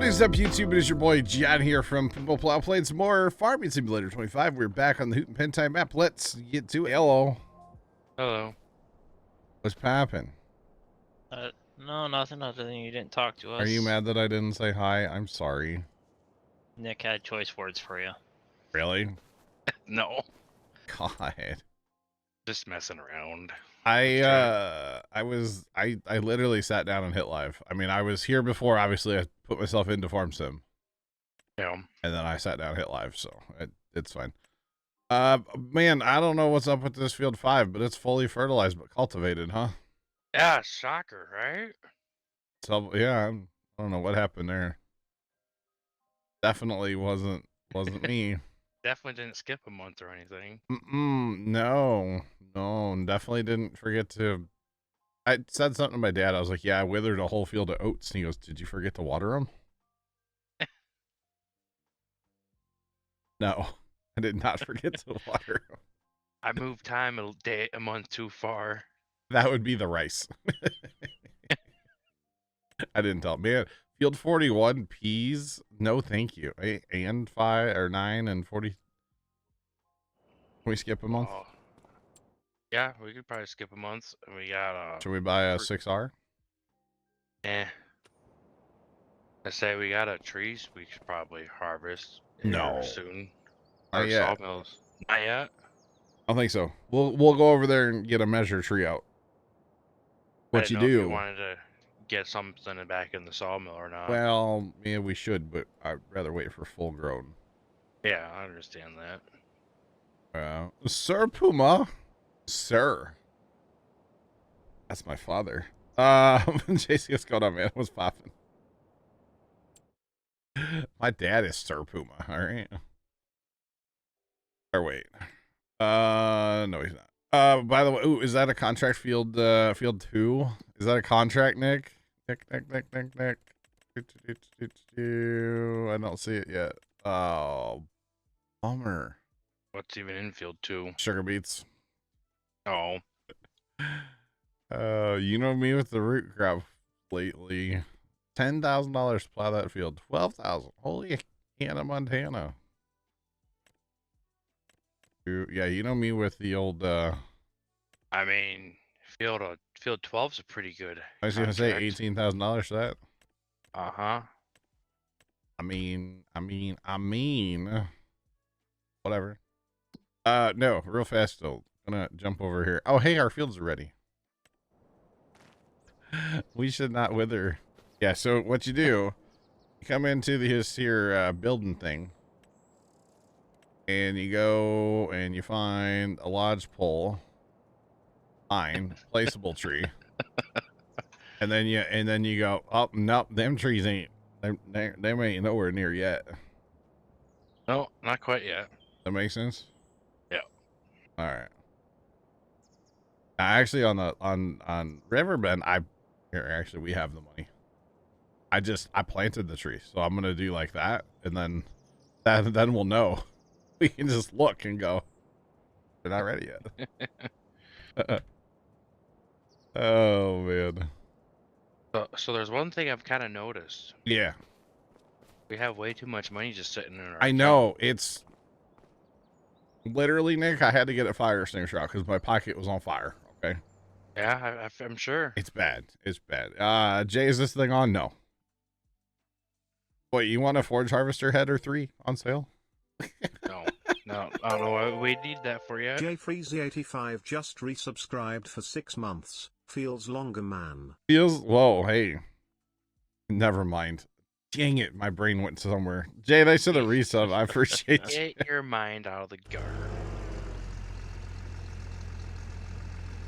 What is up, YouTube? It is your boy John here from Puma, Plow, playing some more Farming Simulator 25. We're back on the Hutan Pantai map. Let's get to it. Hello. Hello. What's poppin'? No, nothing other than you didn't talk to us. Are you mad that I didn't say hi? I'm sorry. Nick had choice words for you. Really? No. God. Just messing around. I literally sat down and hit live. I mean, I was here before. Obviously, I put myself into Farm Sim. Yeah. And then I sat down and hit live, so it's fine. Man, I don't know what's up with this field 5, but it's fully fertilized but cultivated, huh? Yeah, shocker, right? So yeah, I don't know what happened there. Definitely wasn't me. Definitely didn't skip a month or anything. No, definitely didn't forget to. I said something to my dad. I was like, "Yeah, I withered a whole field of oats." And he goes, "Did you forget to water them?" No, I did not forget to water them. I moved time a month too far. That would be the rice. I didn't tell him. Man, field 41 peas. No, thank you. And 5 or 9 and 40. Can we skip a month? Yeah, we could probably skip a month. We got Should we buy a 6R? I say we got a trees we should probably harvest No. soon. Not Or yet. sawmills. Not yet. I don't think so. We'll go over there and get a measure tree out. What you do? If you wanted to get something back in the sawmill or not. Well, yeah, we should, but I'd rather wait for full grown. Yeah, I understand that. Sir Puma, sir. That's my father. JC, what's going on, man? What's popping? My dad is Sir Puma. All right. Or wait. No, he's not. By the way, ooh, is that a contract field? Field 2? Is that a contract, Nick? Nick. I don't see it yet. Oh, bummer. What's even in field 2? Sugar beets. Oh. You know me with the root crop lately. $10,000 to plow that field. 12,000. Holy Hannah Montana. Yeah, you know me with the old. I mean, field 12's a pretty good. I was gonna say $18,000 for that. Uh-huh. I mean, whatever. No, real fast though. Gonna jump over here. Oh, hey, our fields are ready. We should not wither. Yeah. So what you do? You come into this here building thing, and you go and you find a lodge pole, placeable tree, and then you go, oh nope, them trees ain't. They ain't nowhere near yet. No, not quite yet. That makes sense. Yeah. All right. Actually, on Riverbend, actually we have the money. I planted the tree, so I'm gonna do like that, and then we'll know. We can just look and go, they're not ready yet. Oh man. So there's one thing I've kind of noticed. Yeah. We have way too much money just sitting in our I know. It's literally, Nick, I had to get a fire extinguisher out because my pocket was on fire. Okay. Yeah, I'm sure. It's bad. It's bad. Jay, is this thing on? No. Wait, you want a forge harvester head or 3 on sale? No, I don't know why we need that for yet. JFreezy85 just resubscribed for 6 months. Feels longer, man. Whoa, hey. Never mind. Dang it, my brain went somewhere. Jay, they should have resub. I appreciate you. Get your mind out of the gutter.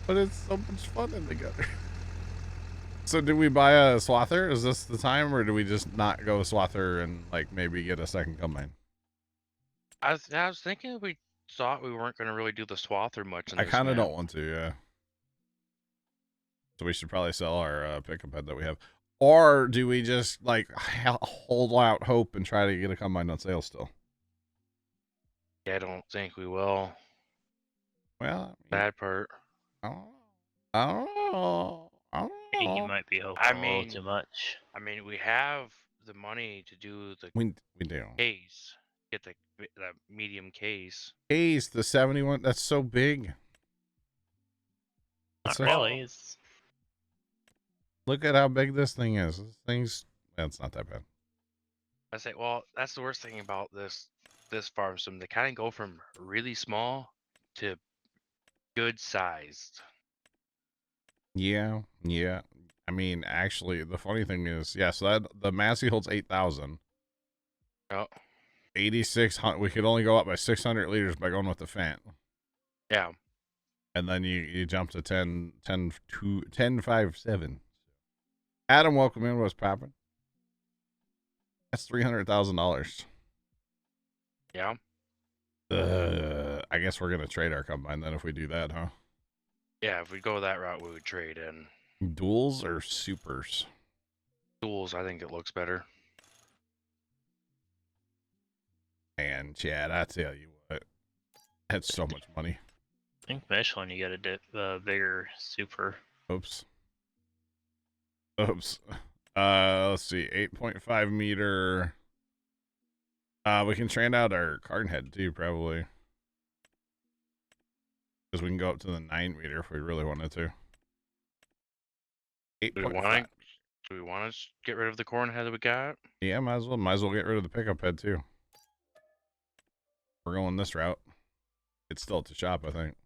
But it's so much fun in the gutter. So did we buy a swather? Is this the time, or do we just not go swather and like maybe get a second combine? I was thinking we thought we weren't going to really do the swather much. I kind of don't want to, yeah. So we should probably sell our pickup head that we have. Or do we just like hold out hope and try to get a combine on sale still? Yeah, I don't think we will. Well, bad part. I don't know. I think you might be hoping a little too much. I mean, we have the money to do the We do. case. Get the medium case. Ace, the 71. That's so big. Not That's a- really. It's Look at how big this thing is. This thing's. That's not that bad. I say, well, that's the worst thing about this farm sim. They kind of go from really small to good sized. Yeah. I mean, actually, the funny thing is, yeah. So that the Massey holds 8,000. Oh, 8,600. We could only go up by 600 liters by going with the Fant. yeah. And then you jump to 10.57. Adam, welcome in. What's popping? That's $300,000. Yeah. I guess we're gonna trade our combine then if we do that, huh? Yeah, if we go that route, we would trade in. Duels or supers? Duels, I think it looks better. And Chad, I tell you what, that's so much money. I think Michelin, you get a bigger super. Oops. Let's see, 8.5 meter. We can train out our card head too, probably. Because we can go up to the 9 meter if we really wanted to. Do we 8.5. want to get rid of the corn head that we got? Yeah, might as well get rid of the pickup head too. We're going this route. It's still at the shop, I think.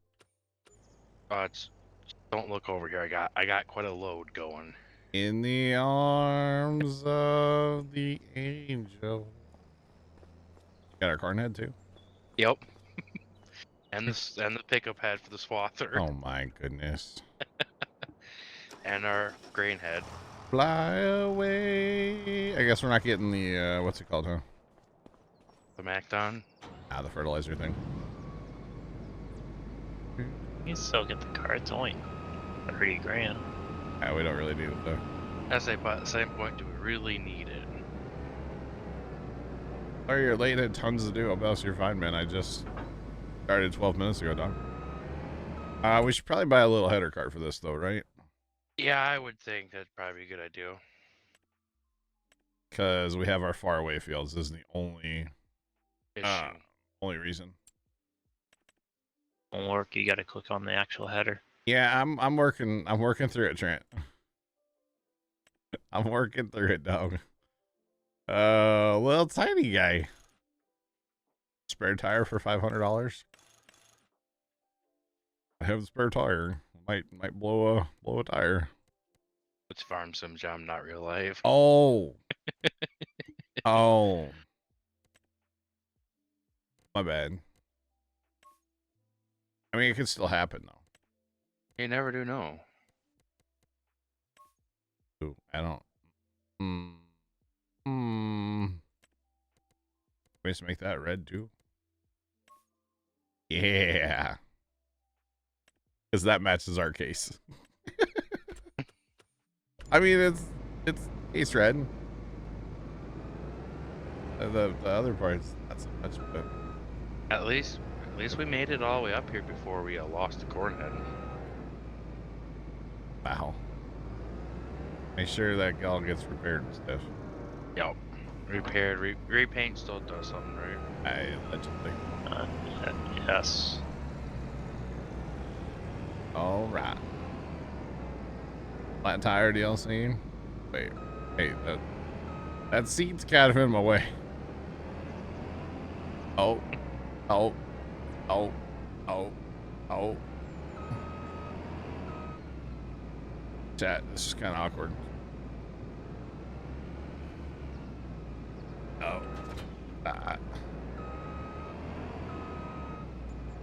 Don't look over here. I got quite a load going. In the arms of the angel. Got our corn head too. Yep. and the pickup head for the swather. Oh my goodness. And our grain head. Fly away. I guess we're not getting the what's it called, huh? The Macdon. The fertilizer thing. You can still get the car. It's only 30 grand. Yeah, we don't really need it though. I say, but at the same point, do we really need it? Sorry, you're late. Had tons to do. Else you're fine, man. I just started 12 minutes ago, dog. We should probably buy a little header cart for this though, right? Yeah, I would think that'd probably be a good idea. Because we have our faraway fields. This is the only reason. Won't work. You got to click on the actual header. Yeah, I'm working through it, Trent. I'm working through it, dog. Little tiny guy. Spare tire for $500. I have a spare tire. Might blow a tire. It's farm sim jam, not real life. Oh. Oh. My bad. I mean, it could still happen though. You never do know. Ooh, I don't. Ways to make that red too. Yeah. Because that matches our case. I mean, it's case red. The other parts, not so much, but At least we made it all the way up here before we lost the corn head. wow. Make sure that all gets repaired and stuff. Yep. Repaired, repaint still does something, right? Allegedly. Yes. All right. Flat tire DLC. Wait, hey, that seat's kind of in my way. Oh. Chat, this is kind of awkward. Oh.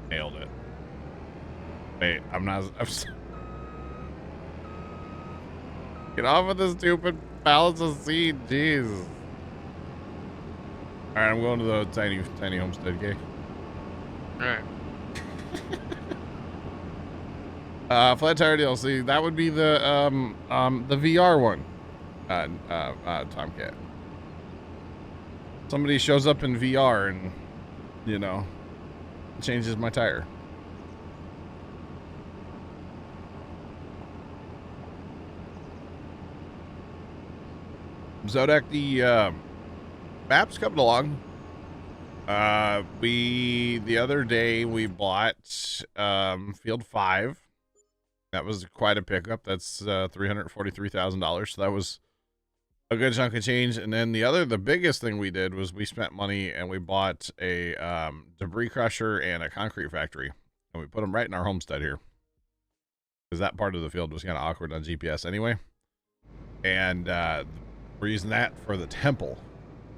Nailed it. Wait, I'm Get off of this stupid balance of seed, jeez. Alright, I'm going to the tiny homestead gate. Alright. Flat tire DLC, that would be the VR one. Tomcat. Somebody shows up in VR and, you know, changes my tire. Zodek, the map's coming along. The other day we bought field 5. That was quite a pickup. That's $343,000. So that was a good chunk of change. And then the biggest thing we did was we spent money and we bought a debris crusher and a concrete factory, and we put them right in our homestead here, because that part of the field was kind of awkward on GPS anyway. And we're using that for the temple.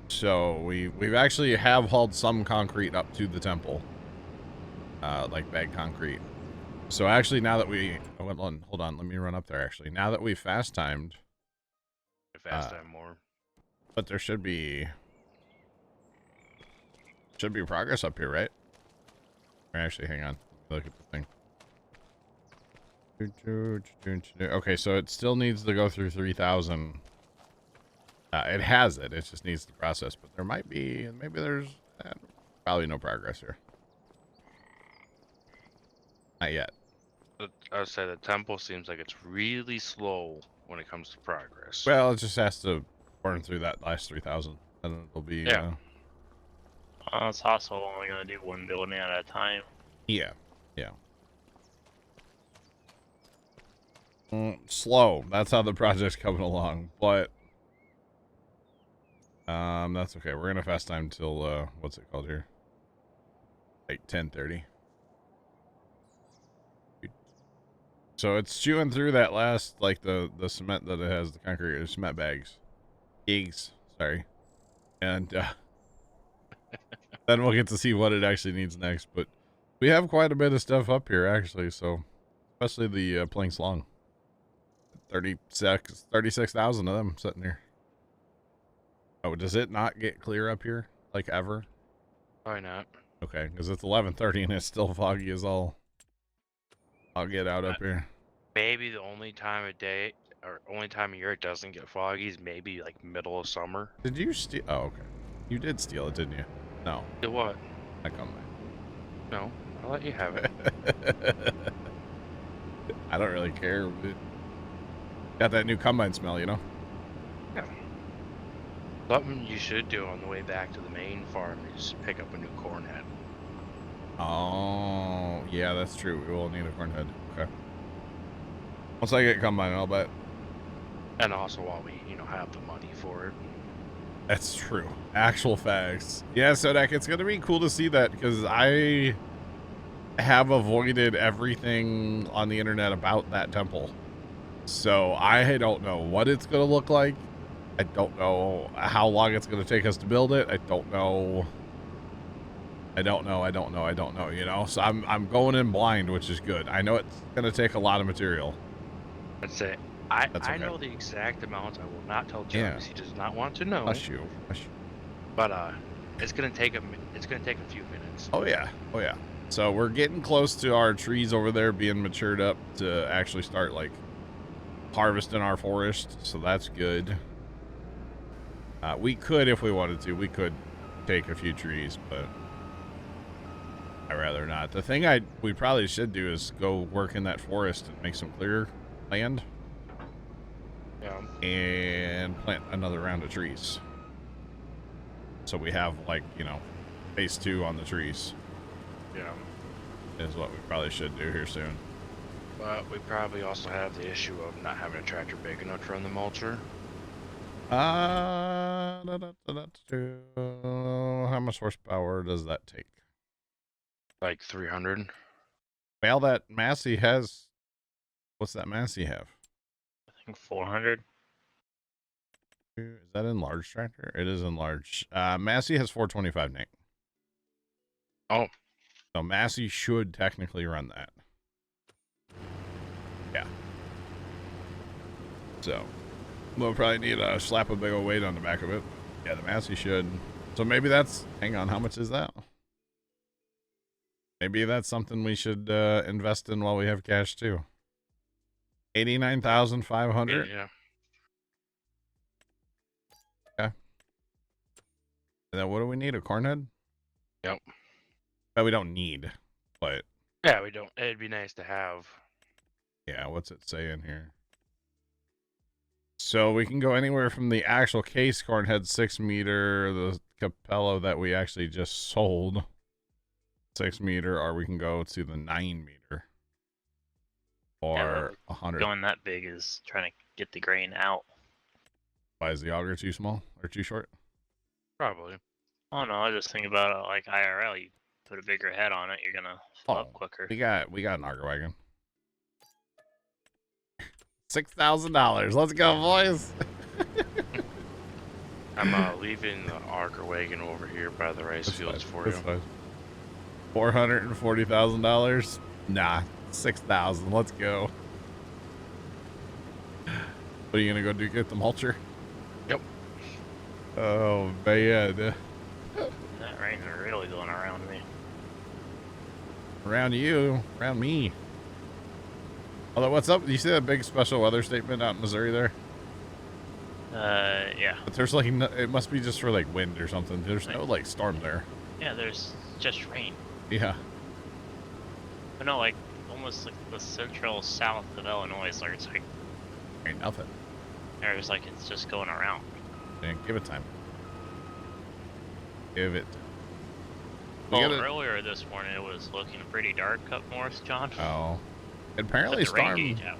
So we've actually have hauled some concrete up to the temple, like bag concrete. So actually, now that hold on, let me run up there. Actually, now that we fast timed, more. but there should be progress up here, right? Or actually, hang on, look at the thing. Okay, so it still needs to go through 3,000. It has it. It just needs to process, but there might be, maybe there's probably no progress here. Not yet. I would say the temple seems like it's really slow when it comes to progress. Well, it just has to burn through that last 3,000, and it'll be. Yeah. It's also only gonna do one building at a time. Yeah. Slow. That's how the project's coming along, but that's okay. We're gonna fast time till what's it called here? Like 10:30. So it's chewing through that last, like the cement that it has, the concrete, or cement bags, sorry, and then we'll get to see what it actually needs next. But we have quite a bit of stuff up here actually, so especially the planks long. 36,000 of them sitting here. Oh, does it not get clear up here like ever? Why not? Okay, because it's 11:30 and it's still foggy as all. I'll get out up here. Maybe the only time of day or only time of year it doesn't get foggy is maybe like middle of summer. Did you steal? Oh, okay. You did steal it, didn't you? No. Do what? I come back. No, I'll let you have it. I don't really care. Got that new combine smell, you know? Yeah. Something you should do on the way back to the main farm is pick up a new corn head. Oh, yeah, that's true. We will need a corn head. Okay. Once I get combine, I'll bet. And also while we, have the money for it. That's true. Actual facts. Yeah, Sodak, it's going to be cool to see that, because I have avoided everything on the internet about that temple. So I don't know what it's going to look like. I don't know how long it's going to take us to build it. I don't know, you know? So I'm going in blind, which is good. I know it's going to take a lot of material. That's it. I okay. know the exact amount. I will not tell James. Yeah. He does not want to know. Hush you. But it's gonna take a few minutes. Oh yeah. So we're getting close to our trees over there being matured up to actually start like harvesting our forest. So that's good. We could, if we wanted to, we could take a few trees, but I'd rather not. The thing we probably should do is go work in that forest and make some clear land. Yeah. And plant another round of trees. So we have, like, phase 2 on the trees. Yeah. Is what we probably should do here soon. But we probably also have the issue of not having a tractor big enough to run the mulcher. How much horsepower does that take? Like 300. Well, that Massey has... What's that Massey have? I think 400. Is that in large tractor? It is in large. Massey has 425, Nick. Oh. So Massey should technically run that. Yeah. So we'll probably need to slap a big old weight on the back of it. Yeah, the Massey should. So maybe that's... Hang on, how much is that? Maybe that's something we should invest in while we have cash too. 89,500. Yeah. Okay. And then what do we need? A corn head? Yep. That we don't need, but Yeah, we don't. It'd be nice to have. yeah, what's it say in here? So we can go anywhere from the actual case cornhead 6 meter, the Capello that we actually just sold 6 meter, or we can go to the 9 meter or 100. Going that big is trying to get the grain out. Why is the auger too small or too short? Probably. Oh no, I just think about it like IRL. You put a bigger head on it, you're gonna fill up quicker. We got an auger wagon. $6,000. Let's go, boys. I'm leaving the auger wagon over here by the rice fields for you. $440,000. Nah, 6,000. Let's go. What are you gonna go do? Get the mulcher? Yep. Oh man. That rain's really going around me. Around you, around me. Although, what's up? You see that big special weather statement out in Missouri there? Yeah. But there's like, no, it must be just for like wind or something. There's no like storm there. Yeah, there's just rain. Yeah. But no, like almost like the central south of Illinois, like it's like Ain't nothing. there's like it's just going around. Man, give it time. Give it. Well, earlier this morning it was looking pretty dark up north, John. Oh. Apparently Put the rain storm. gauge out.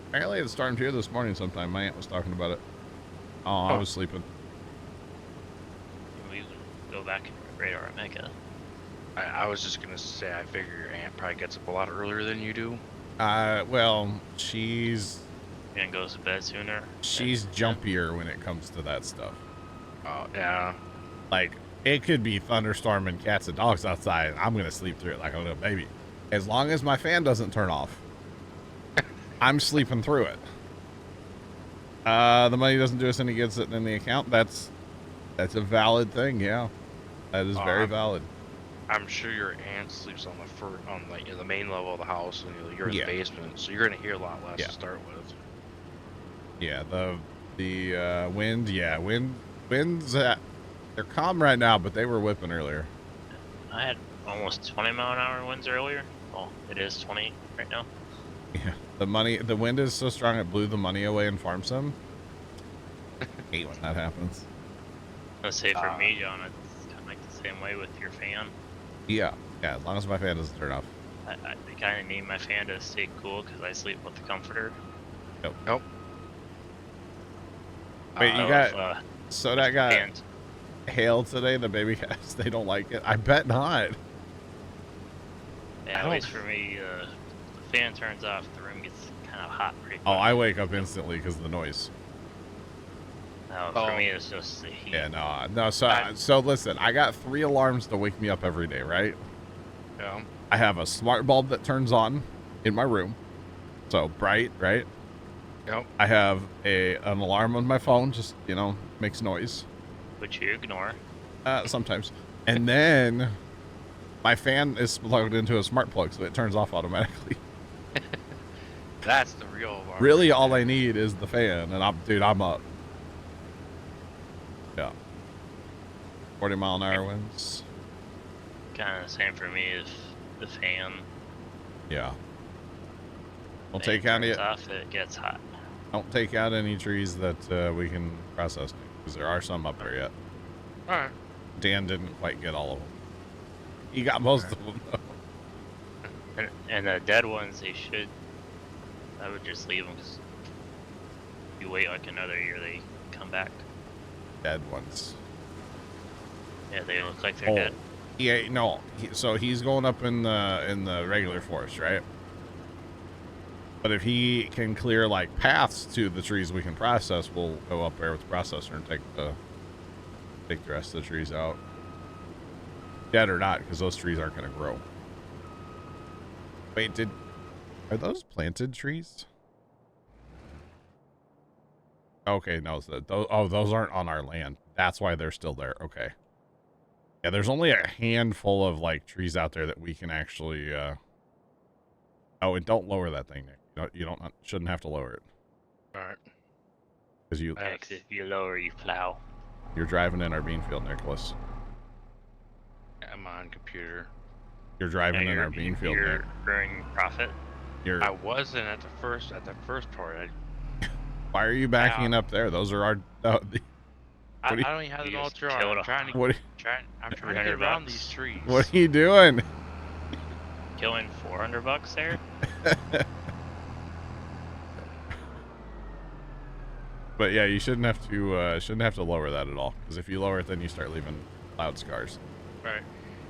Apparently it stormed here this morning sometime. My aunt was talking about it. Oh, I was sleeping. We would go back and radar Mecca. I was just gonna say, I figure your aunt probably gets up a lot earlier than you do. Well, she's And goes to bed sooner. jumpier when it comes to that stuff. Oh, yeah. Like, it could be thunderstorm and cats and dogs outside. I'm going to sleep through it like a little baby. As long as my fan doesn't turn off, I'm sleeping through it. The money doesn't do us any good sitting in the account. That's a valid thing, yeah. That is very valid. I'm sure your aunt sleeps on the main level of the house, and you're in Yeah. the basement, so you're gonna hear a lot less Yeah. to start with. Yeah, the wind, winds, they're calm right now, but they were whipping earlier. I had almost 20-mile-an-hour winds earlier. Well, it is 20 right now. Yeah, the wind is so strong it blew the money away in farm sim. Hate when that happens. Let's say for me, John, it's kind of like the same way with your fan. Yeah, as long as my fan doesn't turn off. I kind of need my fan to stay cool because I sleep with the comforter. Nope. Wait, you got so that got fans. hail today. The baby cats, they don't like it. I bet not. Yeah, at least for me, the fan turns off, the room gets kind of hot pretty quick. Oh, I wake up instantly because of the noise. No, for me, it's just the heat. Yeah, no. So listen, I got 3 alarms to wake me up every day, right? Yeah. I have a smart bulb that turns on in my room, so bright, right? Yep. I have an alarm on my phone, just makes noise. Which you ignore. Sometimes, and then my fan is plugged into a smart plug, so it turns off automatically. That's the real alarm. Really, all I need is the fan, and I'm up. Yeah. 40-mile-an-hour winds. Kind of the same for me as the fan. Yeah. Don't Fan take out turns any. off, it gets hot. Don't take out any trees that we can process, because there are some up there yet. All right. Dan didn't quite get all of them. He got most of them though. And the dead ones, I would just leave them because if you wait like another year, they come back. Dead ones. Yeah, they look like they're dead. Yeah, no. So he's going up in the regular forest, right? But if he can clear like paths to the trees we can process, we'll go up there with the processor and take the rest of the trees out. Dead or not, because those trees aren't going to grow. Wait, are those planted trees? Okay, no, those aren't on our land. That's why they're still there. Okay. Yeah, there's only a handful of like trees out there that we can actually. Oh, and don't lower that thing, Nick. You shouldn't have to lower it. All right. Because If you lower, you plow. You're driving in our bean field, Nicholas. I'm on computer. You're driving in our bean field, Nick. You're earning profit. I wasn't at the first part. Why are you backing up there? Those are our. I What are you- don't even have You them all just drawn. killed I'm trying to What? I'm trying to get 300 around bucks. these trees. What are you doing? Killing $400 there? But yeah, you shouldn't have to lower that at all. Because if you lower it, then you start leaving loud scars. Right.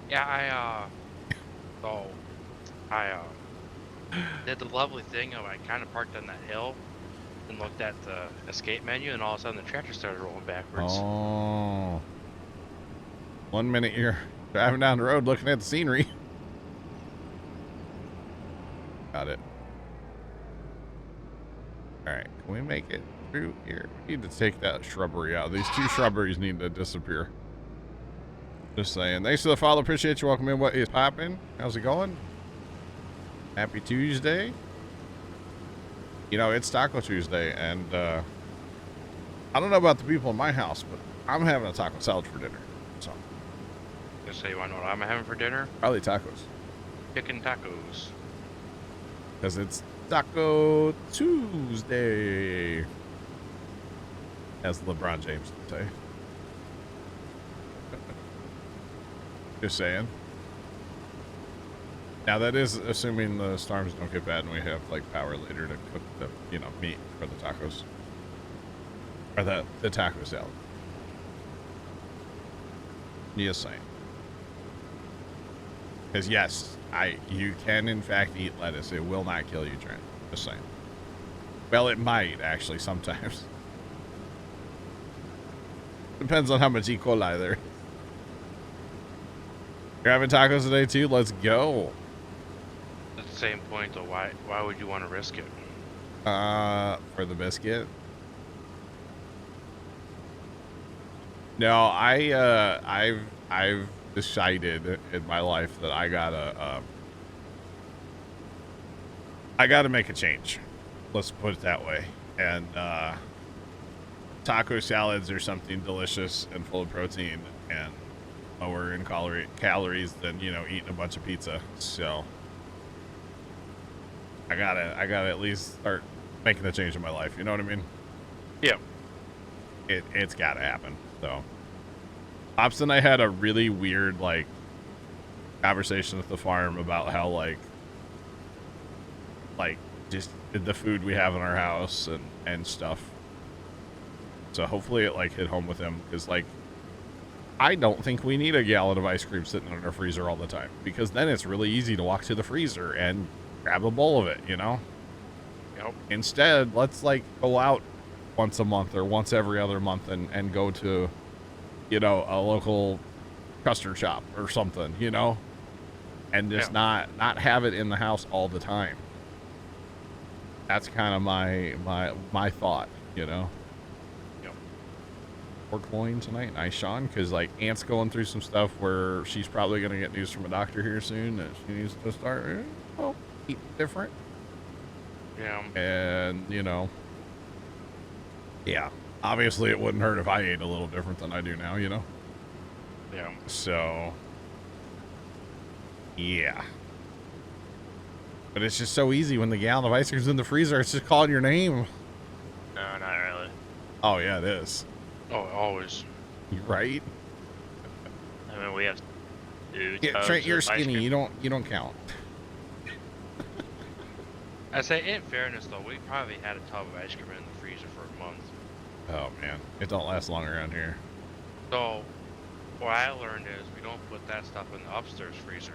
Yeah, I did the lovely thing of I kind of parked on that hill and looked at the escape menu, and all of a sudden the tractor started rolling backwards. Oh. 1 minute you're driving down the road looking at the scenery. Got it. Alright, can we make it through here? We need to take that shrubbery out. These two shrubberies need to disappear. Just saying. Thanks for the follow. Appreciate you. Welcome in. What is popping? How's it going? Happy Tuesday. You know, it's Taco Tuesday, and I don't know about the people in my house, but I'm having a taco salad for dinner. So, Just say, you want to know what I'm having for dinner? probably tacos. Chicken tacos. Because it's Taco Tuesday, as LeBron James would say. Just saying. Now that is assuming the storms don't get bad and we have like power later to cook the meat for the tacos or the taco salad. Just saying. Because yes, you can in fact eat lettuce. It will not kill you, Trent. Just saying. Well, it might actually sometimes. Depends on how much E. coli there is. You're having tacos today too? Let's go. At the same point, though, why would you want to risk it? For the biscuit. No, I've decided in my life that I gotta make a change. Let's put it that way. And taco salads are something delicious and full of protein and lower in calories than eating a bunch of pizza. So I gotta at least start making a change in my life. You know what I mean? Yeah. It's gotta happen. So Ops and I had a really weird conversation at the farm about how like just the food we have in our house and stuff. So hopefully it hit home with him, because I don't think we need a gallon of ice cream sitting in our freezer all the time, because then it's really easy to walk to the freezer and grab a bowl of it, Yep. Instead, let's go out once a month or once every other month and go to, a local custard shop or something, and just not have it in the house all the time. That's kind of my thought, Pork loin tonight. Nice, Sean, because Aunt's going through some stuff where she's probably going to get news from a doctor here soon that she needs to start eating different. Yeah. And yeah, obviously it wouldn't hurt if I ate a little different than I do now, Yeah. So yeah, but it's just so easy when the gallon of ice cream's in the freezer. It's just calling your name. No, not really. Oh yeah, it is. Oh, always. You're right. I mean, we have Yeah, Trent, you're skinny. You don't count. I say, in fairness, though, we probably had a tub of ice cream in the freezer for a month. Oh man, it don't last long around here. So, what I learned is we don't put that stuff in the upstairs freezer.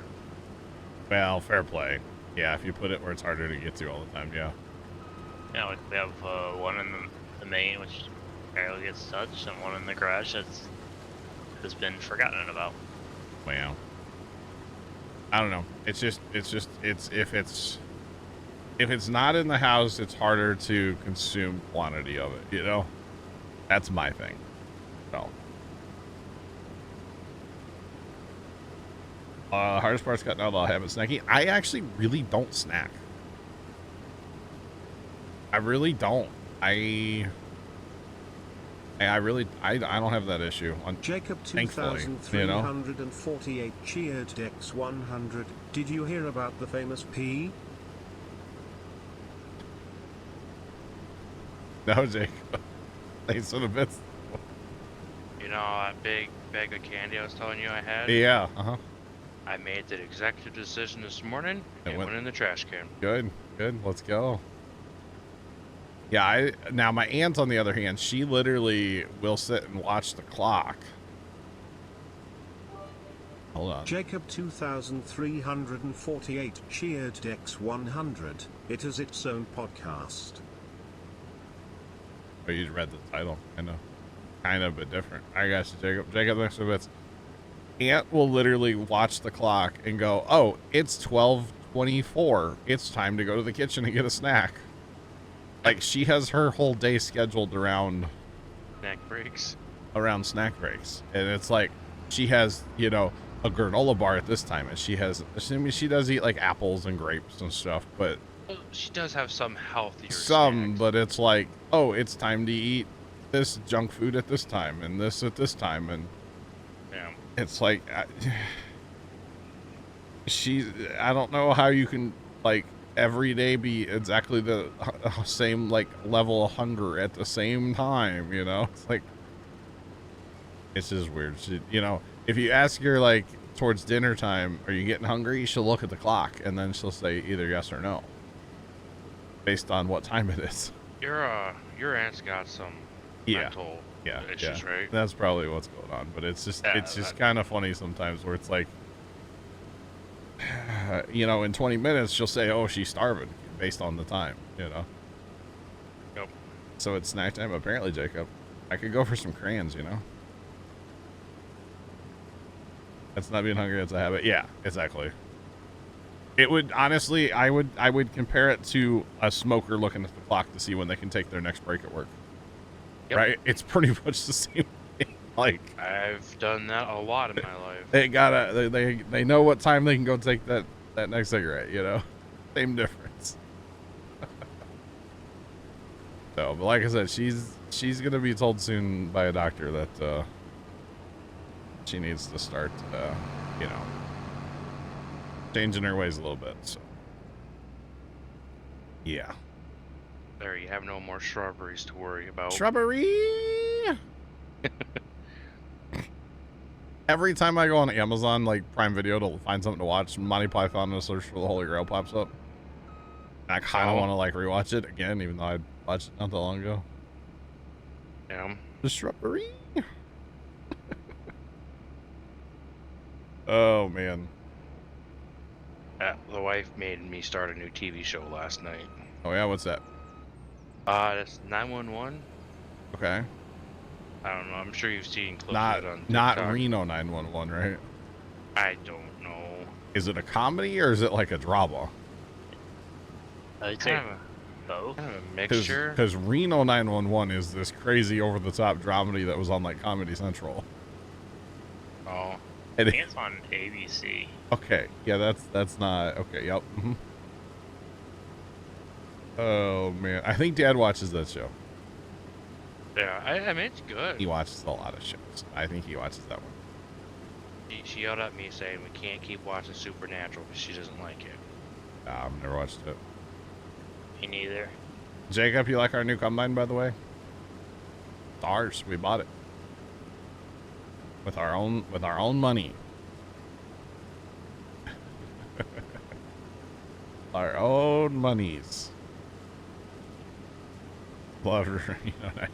Well, fair play. Yeah, if you put it where it's harder to get to all the time, yeah. Yeah, we have one in the main, which barely gets touched, and one in the garage has been forgotten about. Wow. I don't know. It's if it's not in the house, it's harder to consume quantity of it, That's my thing. So. Hardest part's cutting out all habit snacking. I actually really don't snack. I really don't. I don't have that issue. Jacob Thankfully, 2348 cheered Dex 100. Did you hear about the famous P? No, Jake. Thanks for the bits. You know that big bag of candy I was telling you I had? Yeah. I made that executive decision this morning. It It went- went in the trash can. Good. Let's go. Yeah, now my aunt, on the other hand, she literally will sit and watch the clock. Hold on. Jacob 2348 cheered Dex 100. It is its own podcast. Oh, you read the title. I know. Kind of, but different. I got you, Jacob. Jacob, thanks for bits. Aunt will literally watch the clock and go, oh, it's 12:24. It's time to go to the kitchen and get a snack. Like, she has her whole day scheduled around Snack breaks. snack breaks. And it's like, she has, you know, a granola bar at this time. And she has, I mean, she does eat like apples and grapes and stuff, but Well, she does have some healthier some, snacks. but it's like, oh, it's time to eat this junk food at this time and this at this time. And Yeah. it's like, I don't know how you can, like, every day be exactly the same, like, level of hunger at the same time, you know? It's like, it's just weird. You know, if you ask her, like, towards dinner time, are you getting hungry? She'll look at the clock, and then she'll say either yes or no, based on what time it is. Your aunt's got some mental issues, right? That's probably what's going on, but it's just, Yeah, it's just kind of funny sometimes where it's like, you know, in 20 minutes, she'll say, oh, she's starving based on the time, you know? Yep. So it's snack time, apparently, Jacob. I could go for some crayons, you know? That's not being hungry, that's a habit. Yeah, exactly. It would, honestly, I would compare it to a smoker looking at the clock to see when they can take their next break at work. Yep. Right? It's pretty much the same thing. Like, I've done that a lot in my life. they gotta, they know what time they can go take that next cigarette, you know? Same difference. So, but like I said, she's gonna be told soon by a doctor that she needs to start, you know, changing her ways a little bit. So, yeah. There, you have no more strawberries to worry about. Shrubbery. Every time I go on Amazon, like Prime Video, to find something to watch, Monty Python and a search for the Holy Grail pops up. And I kind of want to like rewatch it again, even though I watched it not that long ago. Yeah. The shrubbery. Oh man. The wife made me start a new TV show last night. Oh yeah, what's that? It's 911. Okay. I don't know. I'm sure you've seen clips Not of it on TikTok. not Reno 911, right? I don't know. Is it a comedy or is it like a drama? I'd say Kind of both. a mixture. Because Reno 911 is this crazy over-the-top dramedy that was on like Comedy Central. Oh. I And think it's on ABC. okay, yeah, that's not okay. Yep. Oh man, I think Dad watches that show. Yeah, I mean, it's good. He watches a lot of shows. I think he watches that one. She yelled at me saying we can't keep watching Supernatural because she doesn't like it. I've never watched it. Me neither. Jacob, you like our new combine, by the way? It's ours. We bought it with our own money. Our own monies. Love her, you know.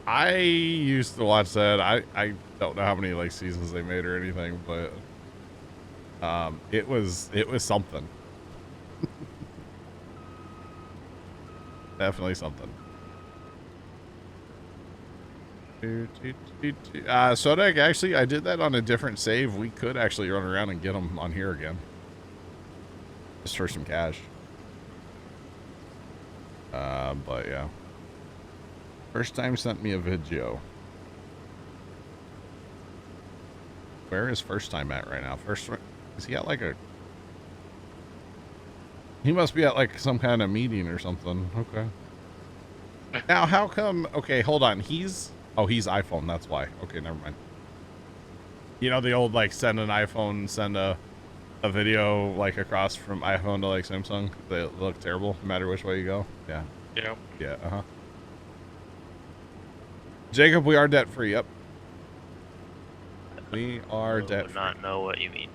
I used to watch that. I don't know how many like seasons they made or anything, but it was something. Definitely something. Sodak, actually, I did that on a different save. We could actually run around and get them on here again. Just for some cash. But yeah. First time sent me a video. Where is first time at right now? Is he at like a... He must be at like some kind of meeting or something. Okay. Now, how come... Okay, hold on. Oh, he's iPhone. That's why. Okay, never mind. You know the old, like, send an iPhone, send a a video like across from iPhone to like Samsung. They look terrible no matter which way you go. Yeah. Yep. Yeah. Jacob, we are debt free. Yep. We are I debt would free. not know what you mean.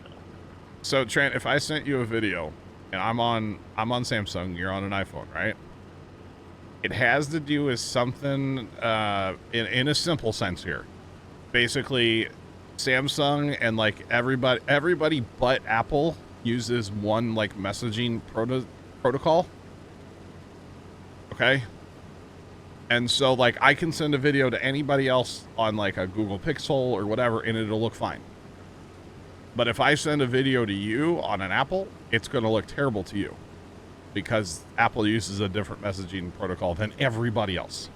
So Trent, if I sent you a video and I'm on Samsung, you're on an iPhone, right? It has to do with something in a simple sense here. Basically, Samsung and like everybody but Apple uses one like messaging protocol. Okay? And so like I can send a video to anybody else on like a Google Pixel or whatever and it'll look fine. But if I send a video to you on an Apple, it's going to look terrible to you because Apple uses a different messaging protocol than everybody else.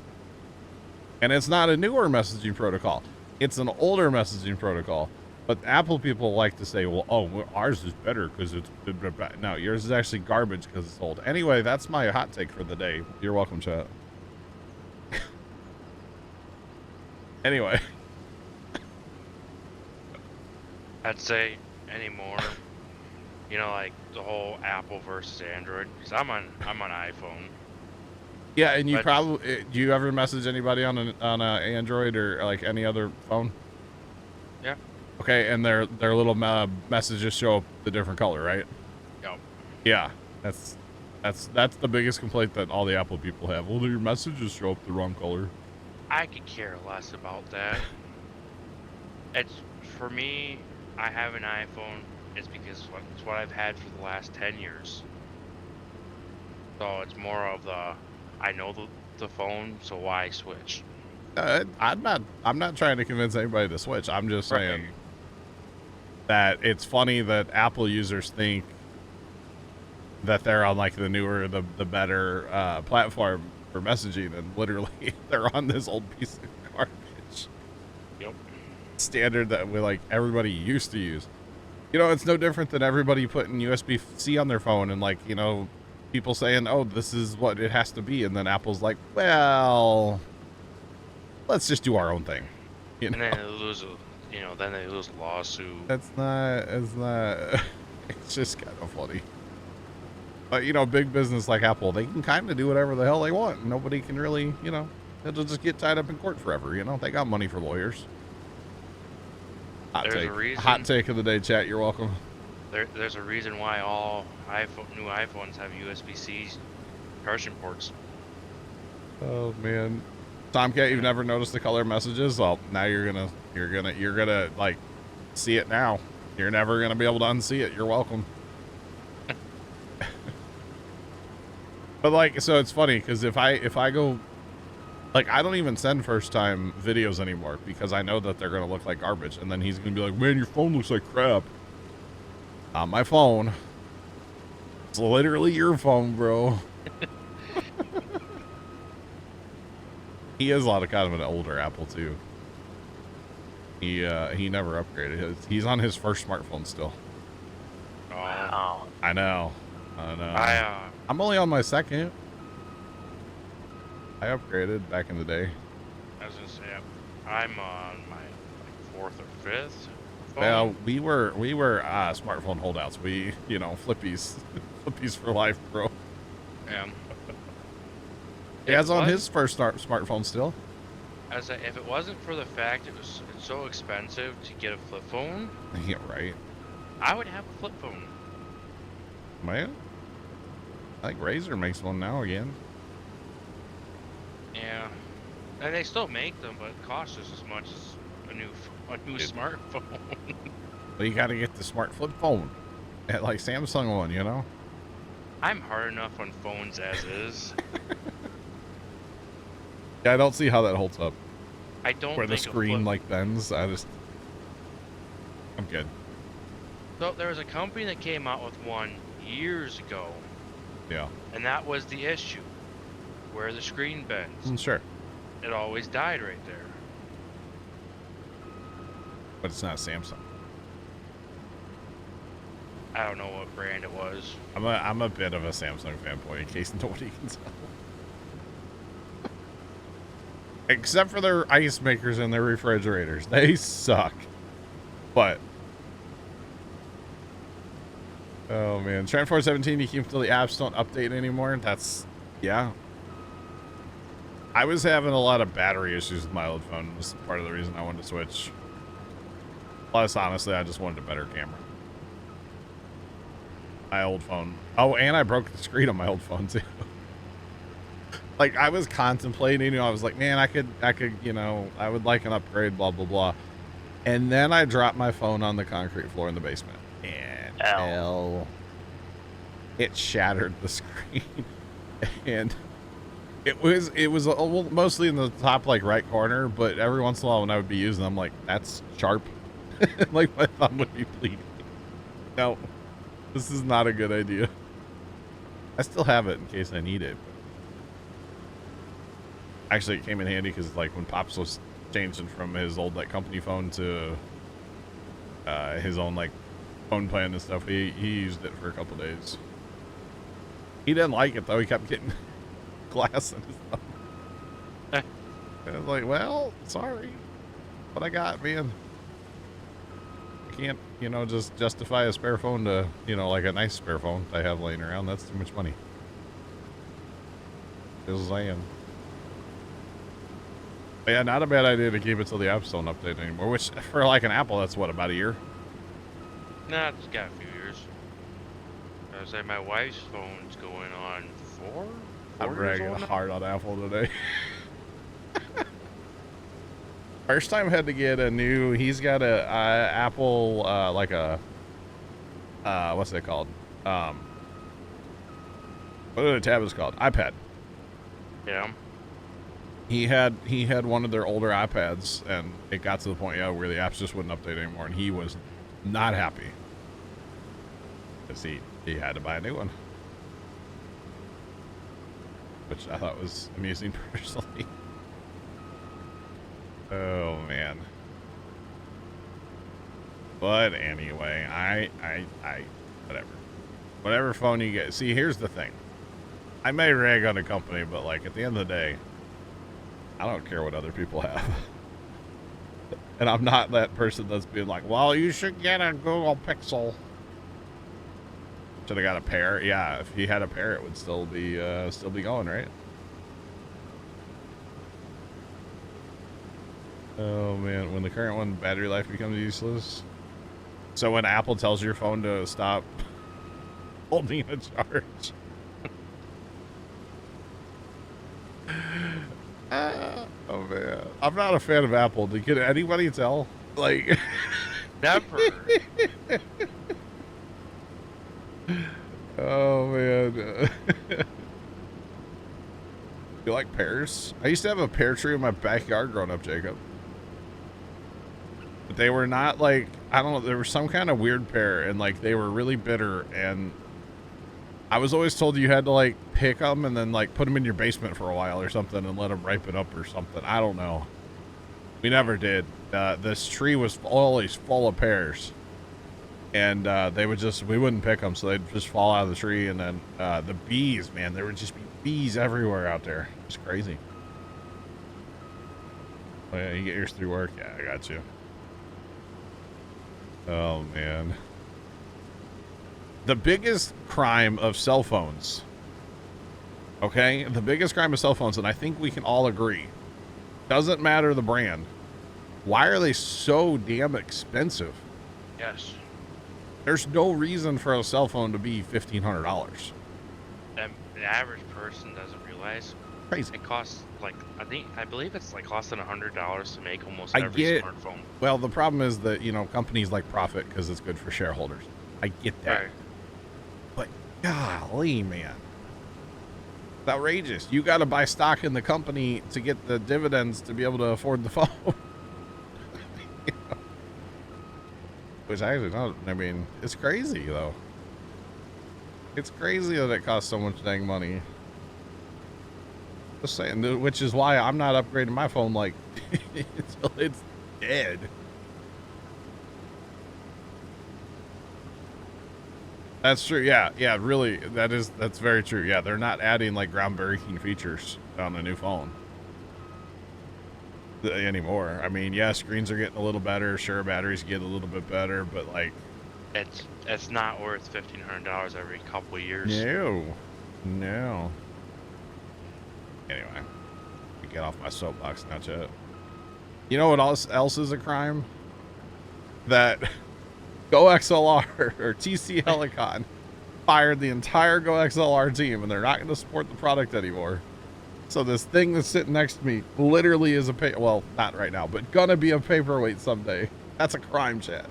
And it's not a newer messaging protocol. It's an older messaging protocol. But Apple people like to say, well, ours is better because it's... No, yours is actually garbage because it's old. Anyway, that's my hot take for the day. You're welcome, chat. Anyway. I'd say anymore, you know, like the whole Apple versus Android. Because I'm on iPhone. Yeah, and you But- probably... Do you ever message anybody on an Android or like any other phone? Yeah. Okay, and their little messages show up the different color, right? Yep. Yeah, that's the biggest complaint that all the Apple people have. Well, your messages show up the wrong color. I could care less about that. It's for me. I have an iPhone. It's because it's what I've had for the last 10 years. So it's more of the I know the phone, so why switch? I'm not trying to convince anybody to switch. I'm just saying that it's funny that Apple users think that they're on like the newer, the better platform for messaging, and literally they're on this old piece of garbage. Yep. Standard that we like everybody used to use. You know, it's no different than everybody putting USB-C on their phone and like, you know, people saying, oh, this is what it has to be. And then Apple's like, well, let's just do our own thing. You know? And then they lose a lawsuit. It's not, it's just kind of funny. But, you know, big business like Apple, they can kind of do whatever the hell they want. Nobody can really, you know, it'll just get tied up in court forever. You know, they got money for lawyers. There's a reason. Hot take of the day, chat. You're welcome. There's a reason why all new iPhones have USB-C charging ports. Oh man, Tomcat, you've never noticed the color messages? Well, now you're gonna like see it now. You're never gonna be able to unsee it. You're welcome. But like, so it's funny because if I go, like, I don't even send first time videos anymore because I know that they're gonna look like garbage, and then he's gonna be like, man, your phone looks like crap. On my phone. It's literally your phone, bro. He is kind of an older Apple too. He never upgraded. He's on his first smartphone still. Wow. I know. I'm only on my second. I upgraded back in the day. I was gonna say I'm on my fourth or fifth phone. Well, we were smartphone holdouts. We, you know, flippies for life, bro. Yeah. He has on his first smartphone still. I was like, if it wasn't for the fact it's so expensive to get a flip phone, Yeah, right. I would have a flip phone. Man, I think Razer makes one now again. Yeah. And they still make them, but it costs just as much as a new smartphone. But you got to get the smart flip phone, at like Samsung one, you know. I'm hard enough on phones as is. Yeah, I don't see how that holds up. I don't Where the think a screen flip- like bends. I'm good. So there was a company that came out with one years ago, Yeah. and that was the issue. Where the screen bends. Sure. It always died right there. But it's not Samsung. I don't know what brand it was. I'm a bit of a Samsung fanboy in case nobody can tell. Except for their ice makers and their refrigerators. They suck. But Oh man, Trent 417. You keep until the apps don't update anymore. That's yeah. I was having a lot of battery issues with my old phone. This is part of the reason I wanted to switch. Plus, honestly, I just wanted a better camera. My old phone. Oh, and I broke the screen on my old phone too. Like I was contemplating, I was like, man, I could, you know, I would like an upgrade, blah blah blah. And then I dropped my phone on the concrete floor in the basement, and hell, it shattered the screen, and it was mostly in the top like right corner, but every once in a while when I would be using them, I'm like, that's sharp. Like my thumb would be bleeding. No, this is not a good idea. I still have it in case I need it. Actually, it came in handy because like when Pops was changing from his old like company phone to his own like phone plan and stuff, he used it for a couple days. He didn't like it though. He kept getting glass in his thumb. I was like, well, sorry, but I got, man. I can't, you know, just justify a spare phone to, you know, like a nice spare phone I have laying around. That's too much money. Just saying. But yeah, not a bad idea to keep it till the apps don't update anymore. Which for like an Apple, that's what, about a year? Nah, it's got a few years. I was like, my wife's phone's going on 4 I'm years bragging old now? hard on Apple today. First time had to get a new. He's got a Apple like a what's it called? What the tab is called? iPad. Yeah. He had one of their older iPads, and it got to the point, yeah, where the apps just wouldn't update anymore, and he was not happy because he had to buy a new one, which I thought was amusing personally. Oh man. But anyway, I whatever phone you get. See, here's the thing. I may rag on a company, but like at the end of the day, I don't care what other people have. And I'm not that person that's being like, well, you should get a Google Pixel. Should have got a pair. Yeah, if he had a pair, it would still be going, right? Oh man, when the current one battery life becomes useless. So when Apple tells your phone to stop holding a charge. Oh man, I'm not a fan of Apple. Can anybody tell? Like, Never. oh man. You like pears? I used to have a pear tree in my backyard growing up, Jacob. But they were not like, I don't know, there was some kind of weird pear, and like they were really bitter, and I was always told you had to like pick them and then like put them in your basement for a while or something and let them ripen up or something. I don't know. We never did. This tree was always full of pears, and they would just, we wouldn't pick them, so they'd just fall out of the tree. And then the bees, man, there would just be bees everywhere out there. It's crazy. Oh yeah, you get yours through work? Yeah, I got you. Oh man. The biggest crime of cell phones, okay? The biggest crime of cell phones, and I think we can all agree, doesn't matter the brand. Why are they so damn expensive? Yes. There's no reason for a cell phone to be $1,500. The average person doesn't realize Crazy. it costs like, I believe it's like costing $100 to make almost I every get- smartphone. Well, the problem is that, you know, companies like profit because it's good for shareholders. I get that. Right. But golly, man. It's outrageous. You got to buy stock in the company to get the dividends to be able to afford the phone. You know? Which I actually don't. I mean, it's crazy, though. It's crazy that it costs so much dang money. Just saying, which is why I'm not upgrading my phone like until it's dead. That's true. Yeah, yeah, really, that's very true. Yeah, they're not adding like groundbreaking features on the new phone anymore. I mean, yeah, screens are getting a little better. Sure, batteries get a little bit better, but like, It's not worth $1,500 every couple of years. No. No. Anyway, get off my soapbox now, chat. You know what else is a crime? That Go XLR or TC Helicon fired the entire Go XLR team, and they're not going to support the product anymore. So this thing that's sitting next to me literally is well, not right now, but gonna be a paperweight someday. That's a crime, chat.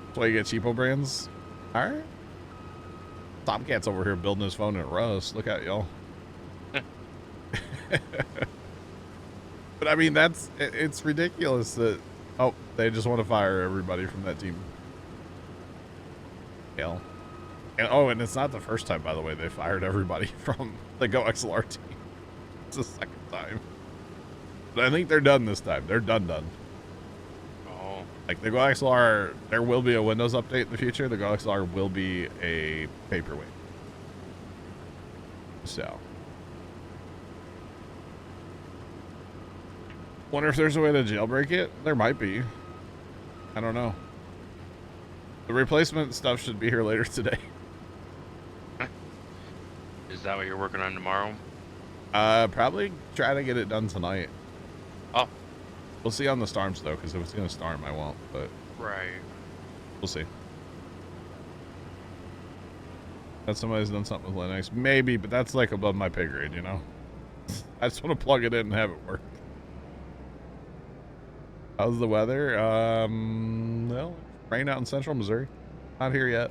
That's why you get cheapo brands. All right. Tomcat's over here building his phone in Rust. Look at y'all. But I mean, it's ridiculous that, oh, they just want to fire everybody from that team. Hell. And, oh, and it's not the first time, by the way, they fired everybody from the Go XLR team. It's the second time. But I think they're done this time. They're done. Oh. Like the Go XLR, there will be a Windows update in the future. The Go XLR will be a paperweight. So. Wonder if there's a way to jailbreak it? There might be. I don't know. The replacement stuff should be here later today. Is that what you're working on tomorrow? Probably try to get it done tonight. Oh. We'll see on the storms though, because if it's gonna storm, I won't. But right. We'll see. That somebody's done something with Linux, maybe, but that's like above my pay grade, you know. I just want to plug it in and have it work. How's the weather? Well, rain out in central Missouri. Not here yet.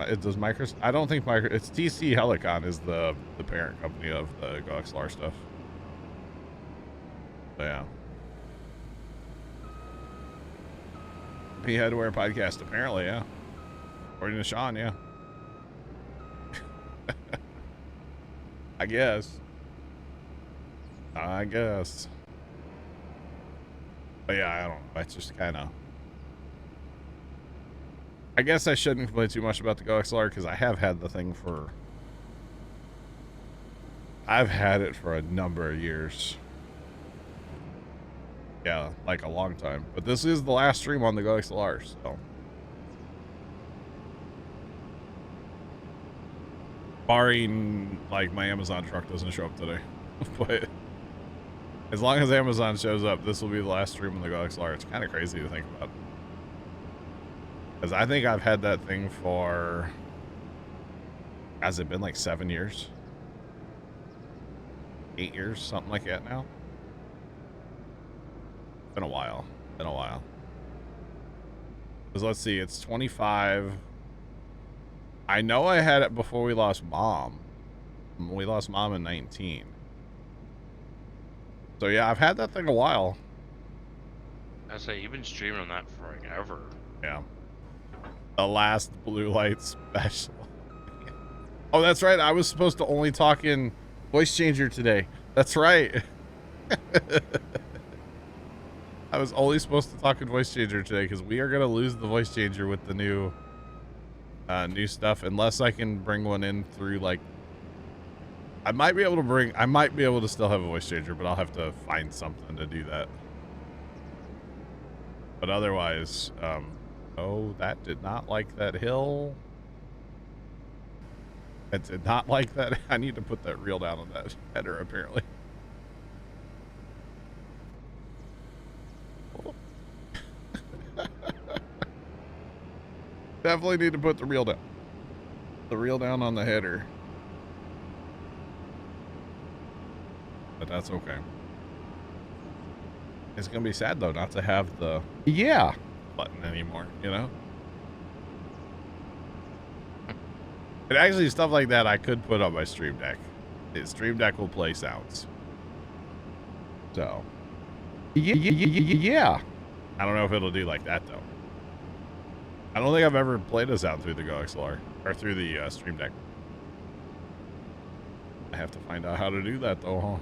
It does I don't think it's TC Helicon is the parent company of the Go XLR stuff. But yeah. He had to wear a podcast, apparently, yeah. According to Sean, yeah. I guess. But yeah, I don't know. It's just kind of... I guess I shouldn't complain too much about the Go XLR because I have had the thing for... I've had it for a number of years. Yeah, like a long time. But this is the last stream on the Go XLR, so... Barring, like, my Amazon truck doesn't show up today. But... as long as Amazon shows up, this will be the last stream on the Go XLR. It's kind of crazy to think about. Because I think I've had that thing for... has it been like 7 years? 8 years? Something like that now? Been a while. Because let's see, it's 25. I know I had it before we lost Mom. We lost Mom in 19. So yeah, I've had that thing a while. I say you've been streaming on that forever. Yeah. The last blue light special. Oh, that's right. I was supposed to only talk in voice changer today. That's right. I was only supposed to talk in voice changer today because we are going to lose the voice changer with the new stuff unless I can bring one in through like... I might be able to still have a voice changer, but I'll have to find something to do that. But otherwise, oh, that did not like that hill. It did not like that. I need to put that reel down on that header, apparently. Definitely need to put the reel down. The reel down on the header. But that's okay. It's gonna be sad though not to have the yeah button anymore, you know? But actually stuff like that I could put on my Stream Deck. The Stream Deck will play sounds. So yeah. I don't know if it'll do like that though. I don't think I've ever played a sound through the Go XLR or through the Stream Deck. I have to find out how to do that though, huh?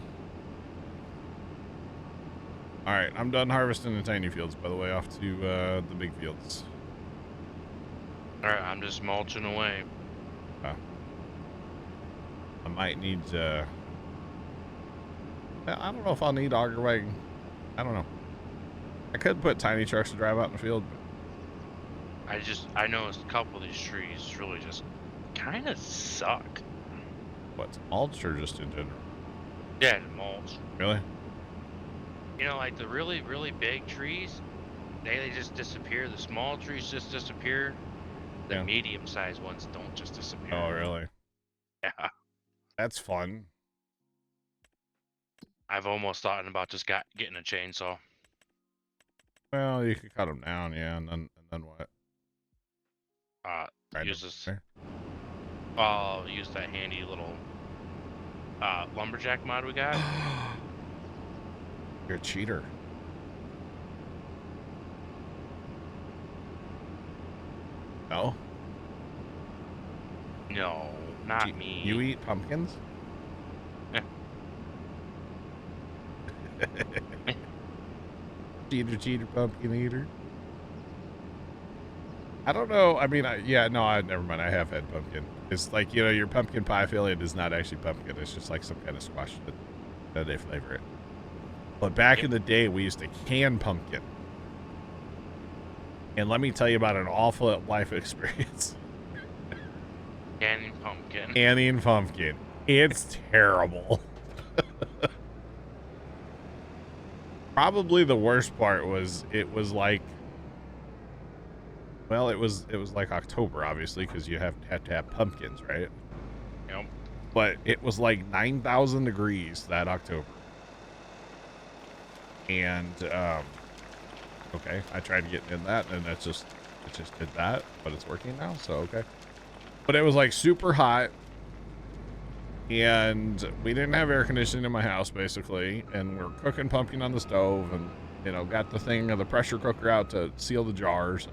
All right, I'm done harvesting the tiny fields, by the way, off to the big fields. All right, I'm just mulching away. I might need to... I don't know if I'll need auger wagon. I don't know. I could put tiny trucks to drive out in the field. I know a couple of these trees really just kind of suck. What's mulch or just in general? Yeah, the mulch. Really? You know, like the really, really big trees, they just disappear. The small trees just disappear. The Yeah. medium-sized ones don't just disappear. Oh, really? Yeah. That's fun. I've almost thought about just getting a chainsaw. Well, you could cut them down, yeah, and then what? Use this. I'll use that handy little lumberjack mod we got. You're a cheater. No? No, not me. You eat pumpkins? Cheater, pumpkin eater. I don't know. I mean, never mind. I have had pumpkin. It's like, you know, your pumpkin pie filling is not actually pumpkin. It's just like some kind of squash that they flavor it. But back in the day, we used to can pumpkin. And let me tell you about an awful life experience. Canning pumpkin. Canning pumpkin. It's terrible. Probably the worst part was it was like, well, it was like October, obviously, because you had to have pumpkins, right? Yep. But it was like 9,000 degrees that October. And, okay, I tried to get in that, and it just did that, but it's working now, so okay. But it was like super hot, and we didn't have air conditioning in my house, basically, and we're cooking pumpkin on the stove, and, you know, got the pressure cooker out to seal the jars.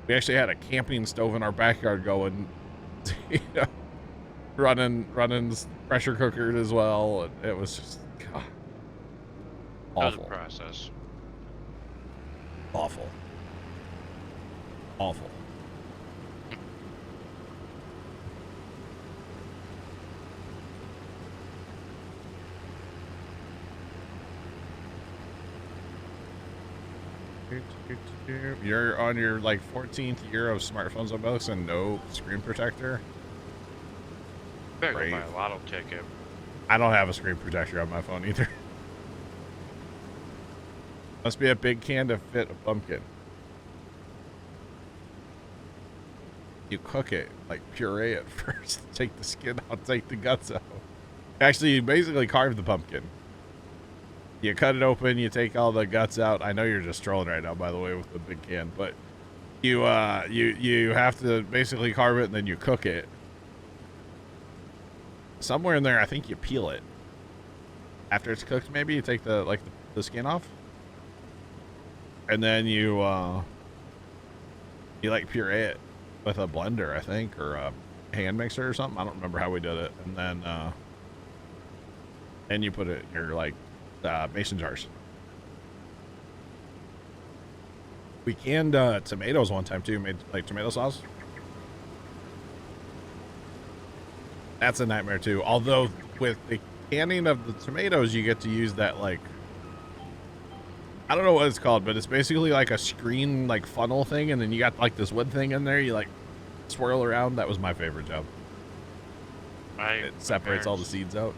We actually had a camping stove in our backyard going, you know, running the pressure cooker as well. It was just, God, awful. That was a process. Awful. Awful. You're on your like 14th year of smartphones on both and no screen protector. Better go buy a lotto ticket. I don't have a screen protector on my phone either. Must be a big can to fit a pumpkin. You cook it, like puree it first. Take the skin out, take the guts out. Actually, you basically carve the pumpkin. You cut it open, you take all the guts out. I know you're just trolling right now, by the way, with the big can, but you have to basically carve it and then you cook it. Somewhere in there, I think you peel it. After it's cooked, maybe you take the skin off, and then you like puree it with a blender, I think, or a hand mixer or something. I don't remember how we did it, and then you put it in your like mason jars. We canned tomatoes one time too, made like tomato sauce. That's a nightmare too. Although with the canning of the tomatoes, you get to use that, like, I don't know what it's called, but it's basically like a screen like funnel thing, and then you got like this wood thing in there, you like swirl around. That was my favorite job. It separates all the seeds out.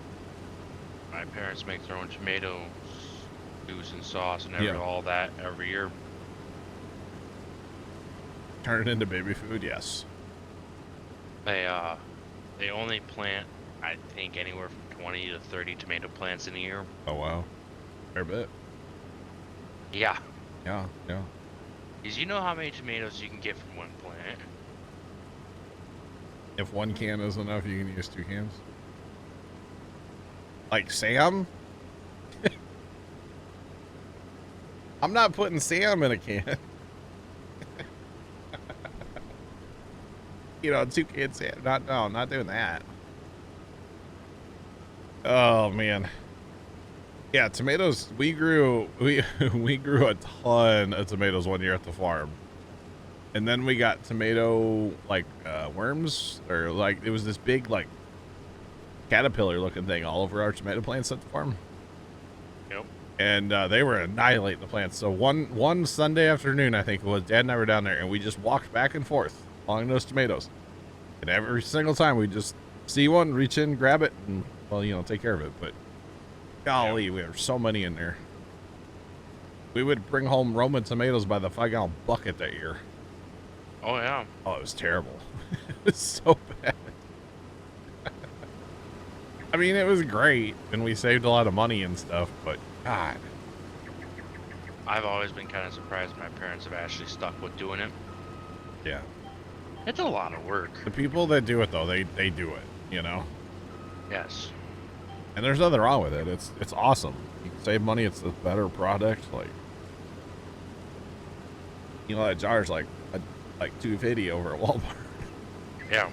My parents make their own tomato juice and sauce and all that every year. Turn it into baby food, yes. They only plant, I think, anywhere from 20 to 30 tomato plants in a year. Oh wow, fair bit. Yeah. Yeah. Because you know how many tomatoes you can get from one plant. If one can is enough, you can use 2 cans. Like Sam? I'm not putting Sam in a can. You know, 2 cans Sam. Not doing that. Oh man. Yeah, tomatoes. We grew a ton of tomatoes one year at the farm. And then we got tomato like worms, or like it was this big like caterpillar looking thing all over our tomato plants at the farm. Yep. and they were annihilating the plants. So one Sunday afternoon, I think it was, Dad and I were down there, and we just walked back and forth along those tomatoes. And every single time we just see one, reach in, grab it, and, well, you know, take care of it. But golly, we have so many in there. We would bring home Roman tomatoes by the 5-gallon bucket that year. Oh yeah. Oh, it was terrible. It was so bad. I mean, it was great, and we saved a lot of money and stuff, but God. I've always been kind of surprised my parents have actually stuck with doing it. Yeah. It's a lot of work. The people that do it, though, they do it, you know? Yes. And there's nothing wrong with it. It's awesome. You can save money. It's a better product. Like, you know, that jar's like $2.50 over at Walmart. Yeah.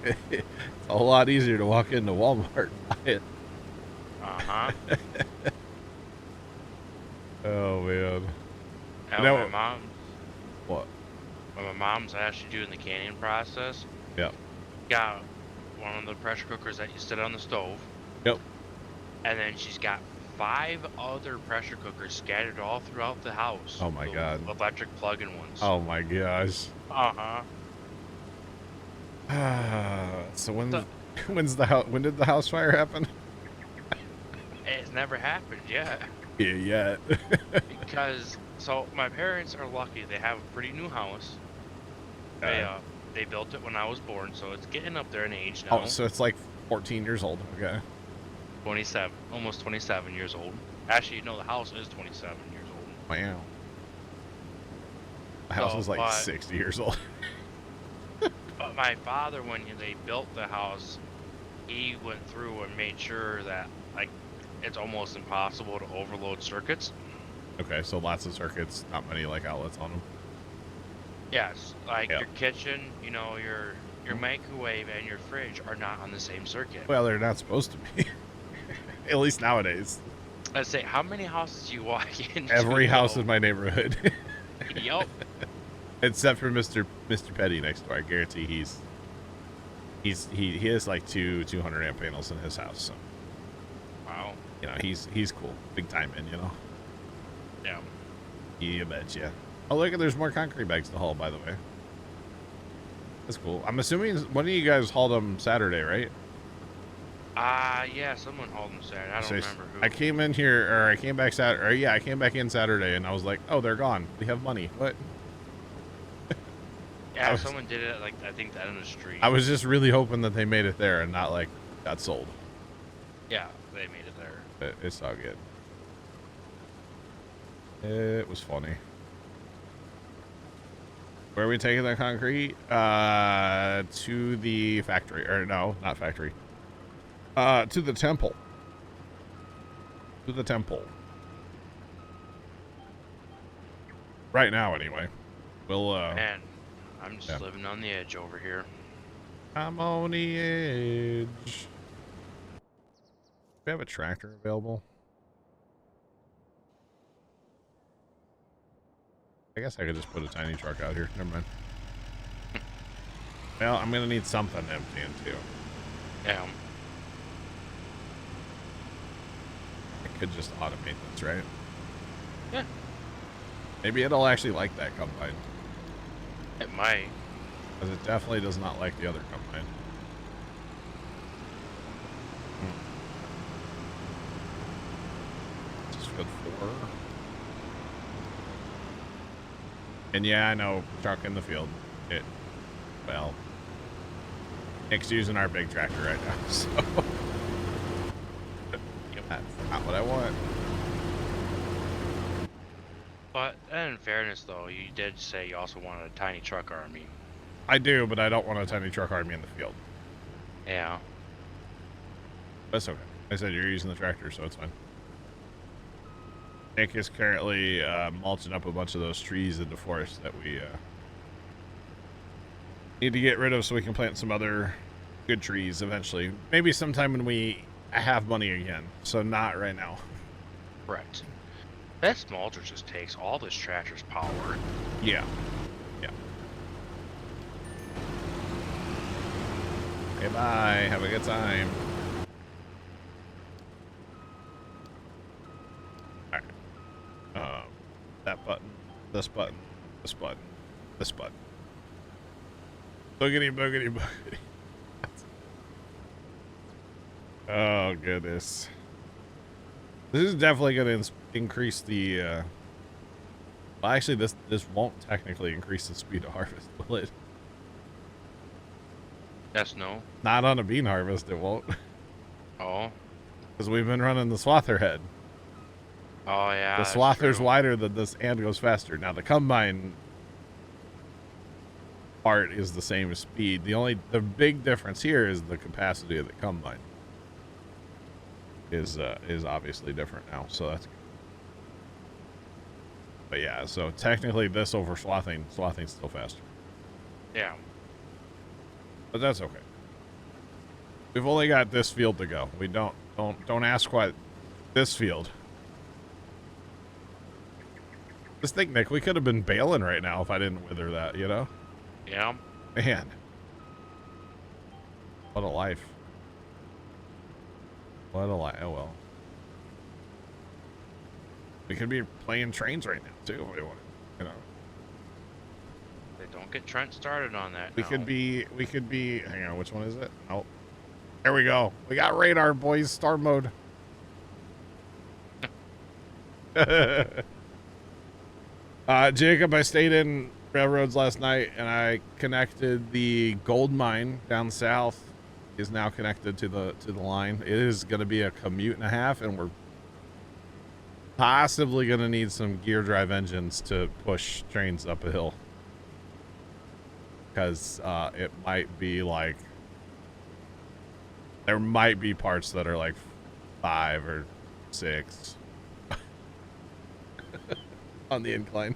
It's a whole lot easier to walk into Walmart and buy it. Uh-huh. Oh, man. And Now- my mom, What? when my mom's actually doing the canning process, Yep. got one of the pressure cookers that you sit on the stove. Yep. And then she's got 5 other pressure cookers scattered all throughout the house. Oh my Those God. Electric plug-in ones. Oh, my gosh. Uh-huh. So when did the house fire happen? It's never happened yet. Yeah, yet. Because, so my parents are lucky. They have a pretty new house. They built it when I was born, so it's getting up there in age now. Oh, so it's like 14 years old. Okay. 27, almost 27 years old. Actually, no, the house is 27 years old. Wow. The house So, is like but- 60 years old. But my father, when they built the house, he went through and made sure that, like, it's almost impossible to overload circuits. Okay, so lots of circuits, not many like outlets on them. Yes, like Yeah. your kitchen, you know, your microwave and your fridge are not on the same circuit. Well, they're not supposed to be. At least nowadays. Let's say, how many houses do you walk into? Every house though? in my neighborhood. Yup. Except for Mr. Petty next door. I guarantee he has like 200 amp panels in his house. So, Wow. you know, he's cool. Big time in, you know. Yeah. You betcha. Oh, look, there's more concrete bags to haul, by the way. That's cool. I'm assuming one of you guys hauled them Saturday, right? Yeah, someone hauled them Saturday. I don't So remember who. I came in here, or I came back Saturday, or yeah, I came back in Saturday, and I was like, oh, they're gone. We have money. What? Yeah, someone did it at, like, I think the end of the street. I was just really hoping that they made it there and not, like, got sold. Yeah, they made it there. But it's all good. It was funny. Where are we taking the concrete? To the factory. Or no, not factory. To the temple. To the temple. Right now, anyway. We'll, Man, I'm just yeah. living on the edge over here. I'm on the edge. Do we have a tractor available? I guess I could just put a tiny truck out here. Never mind. Well, I'm going to need something empty too. Yeah. I could just automate this, right? Yeah. Maybe it'll actually like that combine. It might. Because it definitely does not like the other combine. Just field 4. And yeah, I know, truck in the field. Well, Nick's using our big tractor right now, so that's not what I want. But in fairness, though, you did say you also wanted a tiny truck army. I do, but I don't want a tiny truck army in the field. Yeah. That's okay. I said you're using the tractor, so it's fine. Nick is currently mulching up a bunch of those trees in the forest that we need to get rid of so we can plant some other good trees eventually. Maybe sometime when we have money again. So not right now. Correct. That mulcher just takes all this tractor's power. Yeah. Yeah. Okay, bye. Have a good time. this button, this button, this button. Boogity, boogity, boogity. Oh, goodness. This is definitely going to increase the, well, actually, this won't technically increase the speed of harvest, will it? Yes, no. Not on a bean harvest, it won't. Oh. Because we've been running the swather head. Oh, yeah. The that's swather's true. wider than this and goes faster. Now, the combine part is the same speed. The big difference here is the capacity of the combine. Is obviously different now, so that's good. But yeah, so technically this over swathing's still faster. Yeah. But that's okay. We've only got this field to go. We don't ask what this field. Just think, Nick, we could have been bailing right now if I didn't wither that, you know? Yeah. Man. What a life. What a life. Oh well. We could be playing trains right now too if we want, you know. They don't get Trent started on that. We now. could be hang on, which one is it? Oh. There we go. We got radar, boys. Star mode. Jacob, I stayed in railroads last night and I connected the gold mine down south is now connected to the line. It is going to be a commute and a half, and we're possibly going to need some gear drive engines to push trains up a hill, because it might be like there might be parts that are like 5 or 6 on the incline.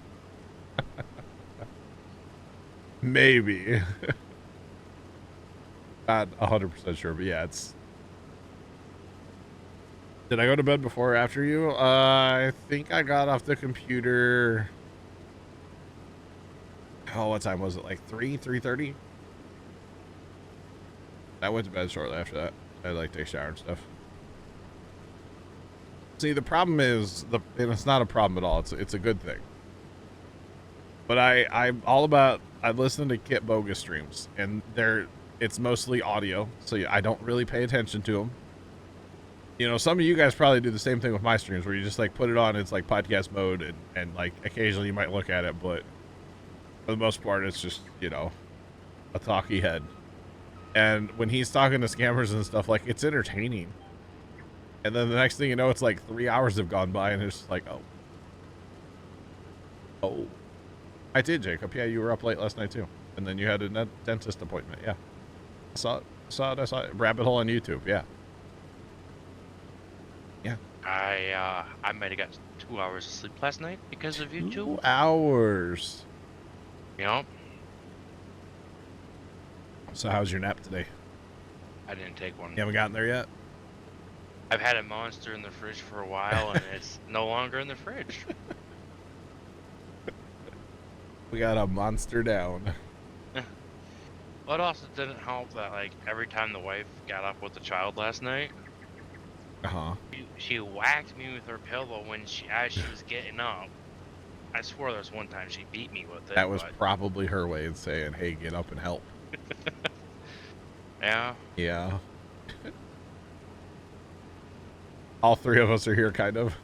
Maybe. Not 100% sure, but yeah, it's... Did I go to bed before or after you? I think I got off the computer... Oh, what time was it? Like 3:30? I went to bed shortly after that. I had like take a shower and stuff. See, the problem is, and it's not a problem at all. It's a good thing. But I'm all about... I listen to Kit Bogus streams, and it's mostly audio, so I don't really pay attention to them. You know, some of you guys probably do the same thing with my streams, where you just like put it on, it's like podcast mode, and like occasionally you might look at it, but for the most part, it's just, you know, a talky head. And when he's talking to scammers and stuff, like, it's entertaining. And then the next thing you know, it's like 3 hours have gone by, and it's just like, oh. I did, Jacob. Yeah, you were up late last night too. And then you had a dentist appointment. Yeah. I saw it. Rabbit hole on YouTube. Yeah. Yeah. I might have got 2 hours of sleep last night because of YouTube. 2 hours. Yep. So how's your nap today? I didn't take one. You haven't gotten there yet? I've had a monster in the fridge for a while, and it's no longer in the fridge. We got a monster down. Well, it also didn't help that, like, every time the wife got up with the child last night, she whacked me with her pillow as she was getting up. I swore there was one time she beat me with it. That was probably her way of saying, hey, get up and help. Yeah. Yeah. All three of us are here, kind of.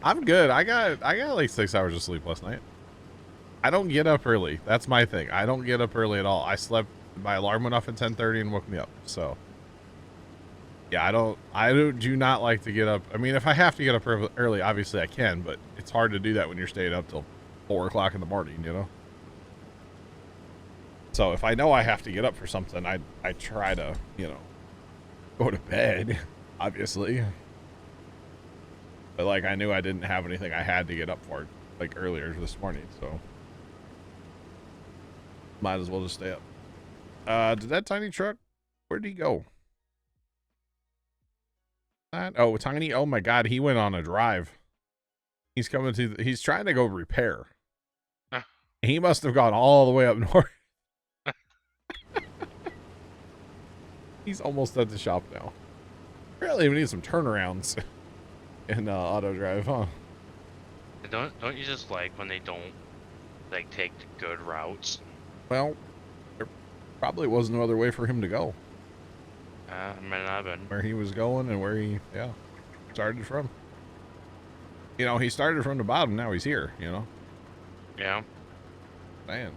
I'm good. I got like 6 hours of sleep last night. I don't get up early. That's my thing. I don't get up early at all. I slept, my alarm went off at 10:30 and woke me up. So yeah, I do not like to get up. I mean, if I have to get up early, obviously I can, but it's hard to do that when you're staying up till 4 o'clock in the morning, you know? So if I know I have to get up for something, I try to, you know, go to bed, obviously. But like, I knew I didn't have anything I had to get up for, like, earlier this morning, so might as well just stay up. Did that tiny truck, where'd he go? Oh, Tiny, oh my god, he went on a drive. He's coming to, he's trying to go repair. He must have gone all the way up north. He's at the shop now. Apparently we need some turnarounds in auto drive, huh? Don't you just like when they don't like take the good routes? Well, there probably was no other way for him to go. Might not have been. Where he was going and where he, yeah, started from. You know, he started from the bottom, now he's here, you know? Yeah. Man.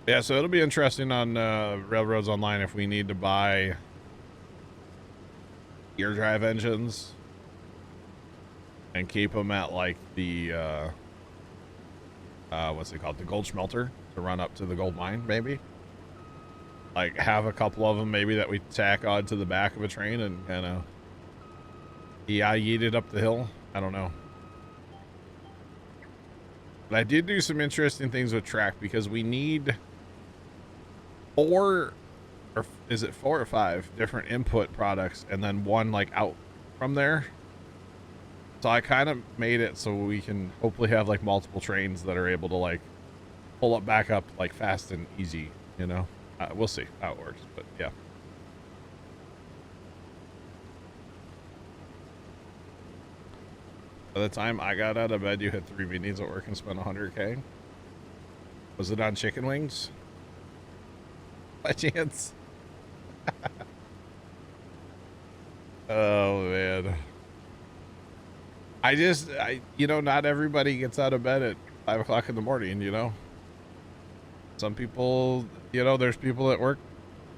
Yeah, so it'll be interesting on Railroads Online if we need to buy gear drive engines and keep them at like the, what's it called? The gold smelter to run up to the gold mine, maybe? Like have a couple of them maybe that we tack on to the back of a train and kind of yeet it up the hill. I don't know. But I did do some interesting things with track because we need 4 or 5 different input products and then one like out from there. So I kind of made it so we can hopefully have like multiple trains that are able to like pull up back up like fast and easy, you know? We'll see how it works, but yeah. By the time I got out of bed, you hit 3 meetings at work and spent 100K. Was it on chicken wings? By chance? Oh, man. You know, not everybody gets out of bed at 5 o'clock in the morning, you know? Some people, you know, there's people that work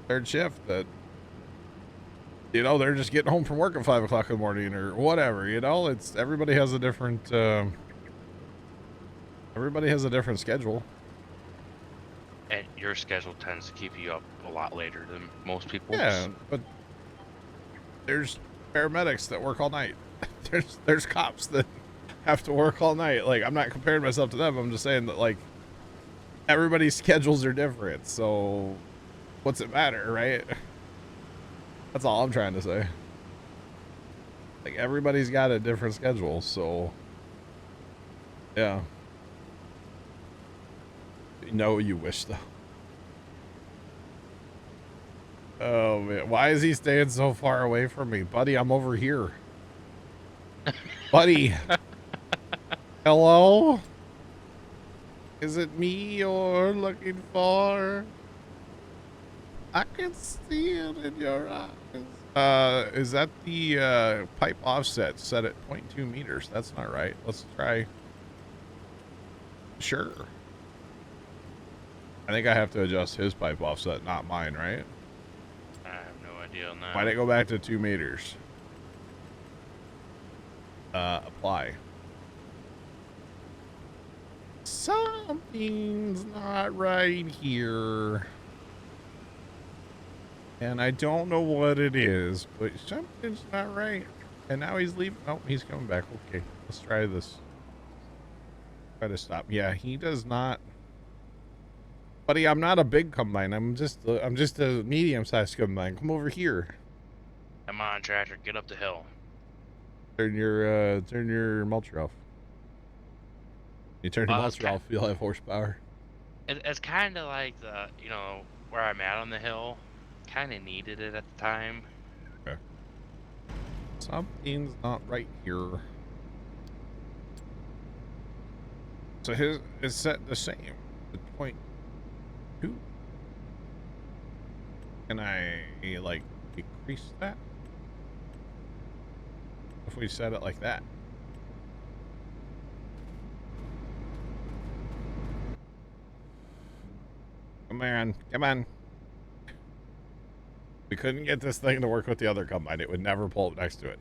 third shift that, you know, they're just getting home from work at 5 o'clock in the morning or whatever, you know? It's, everybody has a different schedule. And your schedule tends to keep you up a lot later than most people's. Yeah, but there's paramedics that work all night. There's cops that have to work all night. Like, I'm not comparing myself to them. I'm just saying that, like, everybody's schedules are different. So what's it matter, right? That's all I'm trying to say. Like, everybody's got a different schedule, so yeah. No, you wish, though. Oh, man. Why is he staying so far away from me? Buddy, I'm over here. Buddy. Hello? Is it me you're looking for? I can see it in your eyes. Is that the pipe offset set at 0.2 meters? That's not right. Let's try. Sure. I think I have to adjust his pipe offset, not mine, right? I have no idea on that. Why'd it go back to 2 meters? Apply. Something's not right here. And I don't know what it is, but something's not right. And now he's leaving. Oh, he's coming back. Okay, let's try this. Try to stop. Yeah, he does not. Buddy, I'm not a big combine. I'm just a medium-sized combine. Come over here. Come on, tractor, get up the hill. Turn your mulcher off. You turn your mulcher off, you'll have horsepower. It's kind of like the, you know, where I'm at on the hill. Kind of needed it at the time. Okay. Something's not right here. So his is set the same. The 0.2. Can I like increase that? If we set it like that. Come on, come on. We couldn't get this thing to work with the other combine. It would never pull up next to it.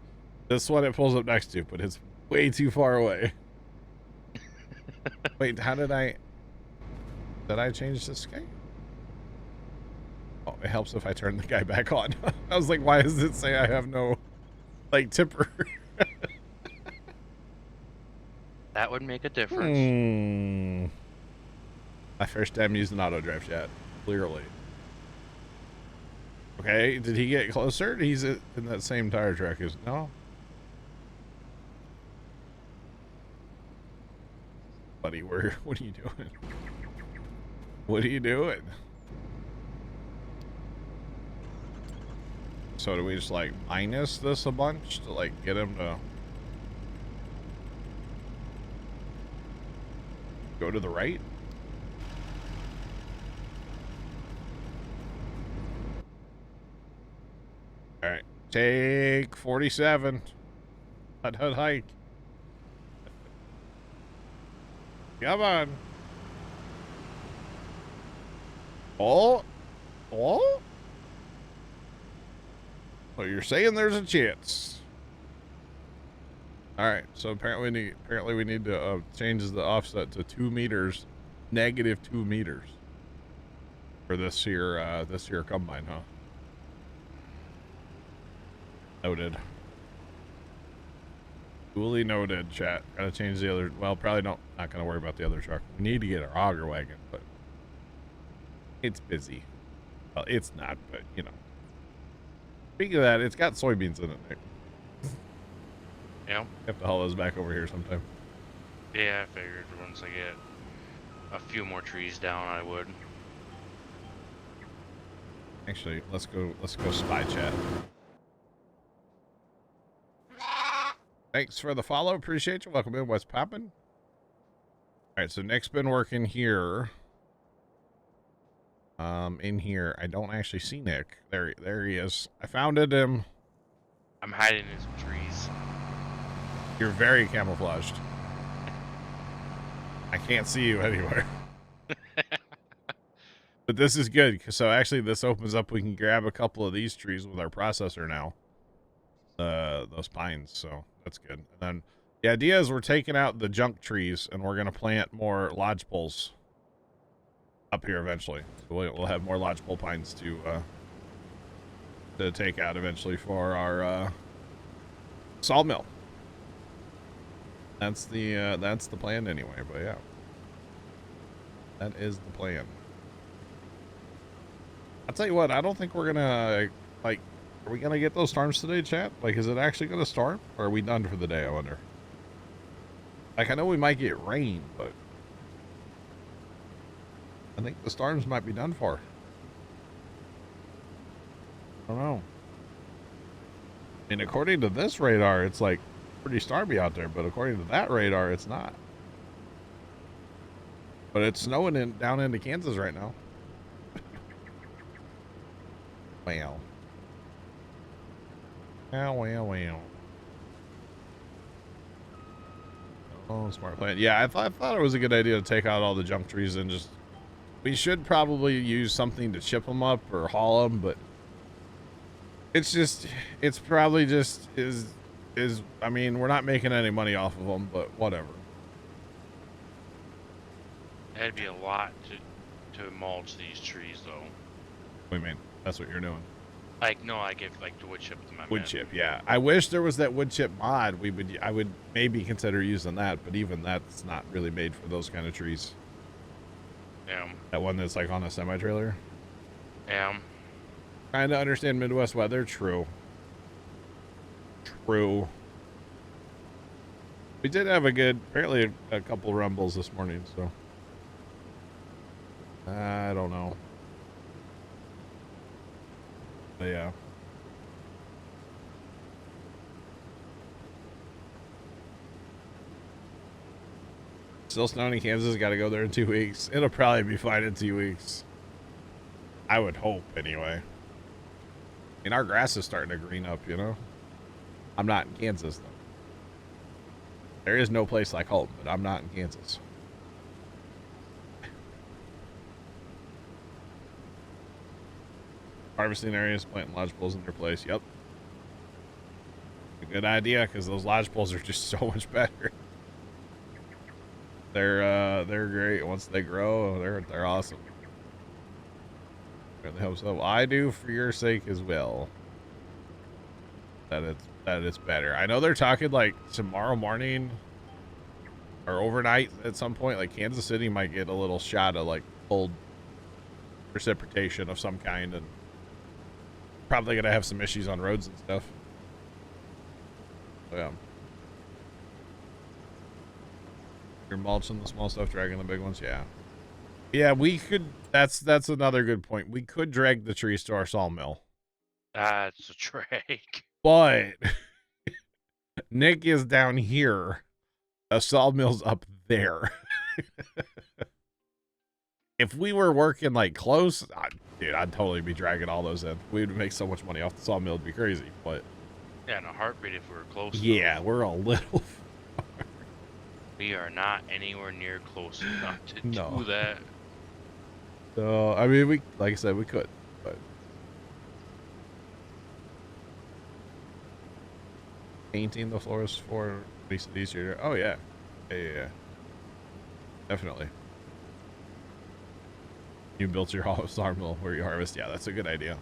This one it pulls up next to, but it's way too far away. Wait, how did I change this guy? Oh, it helps if I turn the guy back on. I was like, why does it say I have no, like, tipper? That would make a difference. My first time using auto drive chat, clearly. Okay, did he get closer? He's in that same tire track as no. Buddy, what are you doing? What are you doing? So do we just like minus this a bunch to like get him to Go to the right. All right. Take 47. Hut hike. Come on. Oh. Oh. Well, you're saying there's a chance. All right. So apparently we need to change the offset to 2 meters, negative 2 meters for this here combine, huh? Noted. Duly noted, chat. Gotta change the other. Well, probably not gonna worry about the other truck. We need to get our auger wagon, but it's busy. Well, it's not, but you know. Speaking of that, it's got soybeans in it, Nick. Yeah. Have to haul those back over here sometime. Yeah, I figured once I get a few more trees down, I would. Actually, let's go spy chat. Thanks for the follow. Appreciate you. Welcome in. What's poppin'? All right, so Nick's been working here. In here, I don't actually see Nick. There he is. I founded him. I'm hiding in some trees. You're very camouflaged. I can't see you anywhere. But this is good. So actually, this opens up. We can grab a couple of these trees with our processor now. Those pines. So that's good. And then the idea is we're taking out the junk trees and we're gonna plant more lodgepoles up here eventually. So we'll have more lodgepole pines to take out eventually for our sawmill. That's the plan anyway. But yeah, that is the plan. I'll tell you what. I don't think we're gonna like. Are we gonna get those storms today, chat? Like, is it actually gonna storm, or are we done for the day? I wonder. Like, I know we might get rain, but I think the storms might be done for. I don't know. I mean, according to this radar, it's like pretty stormy out there, but according to that radar, it's not. But it's snowing down into Kansas right now. Well. Well. Oh, smart plan. Yeah, I thought it was a good idea to take out all the junk trees and just. We should probably use something to chip them up or haul them, but it's probably just is. I mean, we're not making any money off of them, but whatever. That'd be a lot to mulch these trees, though. What do you mean? That's what you're doing. Like, no, I give like the wood chip to my Wood chip, yeah. I wish there was that wood chip mod. I would maybe consider using that, but even that's not really made for those kind of trees. Yeah. That one that's like on a semi-trailer. Yeah. Trying to understand Midwest weather. True. True. We did have apparently a couple rumbles this morning, so. I don't know. But yeah. Still snowing in Kansas. Got to go there in 2 weeks. It'll probably be fine in 2 weeks. I would hope, anyway. I mean, our grass is starting to green up, you know? I'm not in Kansas, though. There is no place like home, but I'm not in Kansas. Harvesting areas, planting lodgepoles in their place. Yep. A good idea, because those lodgepoles are just so much better. They're great. Once they grow, they're awesome. Really hope so. I do for your sake as well. That it's better. I know they're talking like tomorrow morning or overnight at some point. Like Kansas City might get a little shot of like cold precipitation of some kind, and probably gonna have some issues on roads and stuff. So, yeah. You're mulching the small stuff, dragging the big ones. Yeah. Yeah, we could. That's another good point. We could drag the trees to our sawmill. That's a drag. But Nick is down here. A sawmill's up there. If we were working like close, dude, I'd totally be dragging all those in. We'd make so much money off the sawmill, it'd be crazy. But Yeah, in a heartbeat if we were close. yeah, enough. we're a little. We are not anywhere near close enough to No. do that. So I mean, we like I said, we could, but painting the floors for makes it easier. Oh yeah, yeah. Definitely. You built your sawmill where you harvest. Yeah, that's a good idea.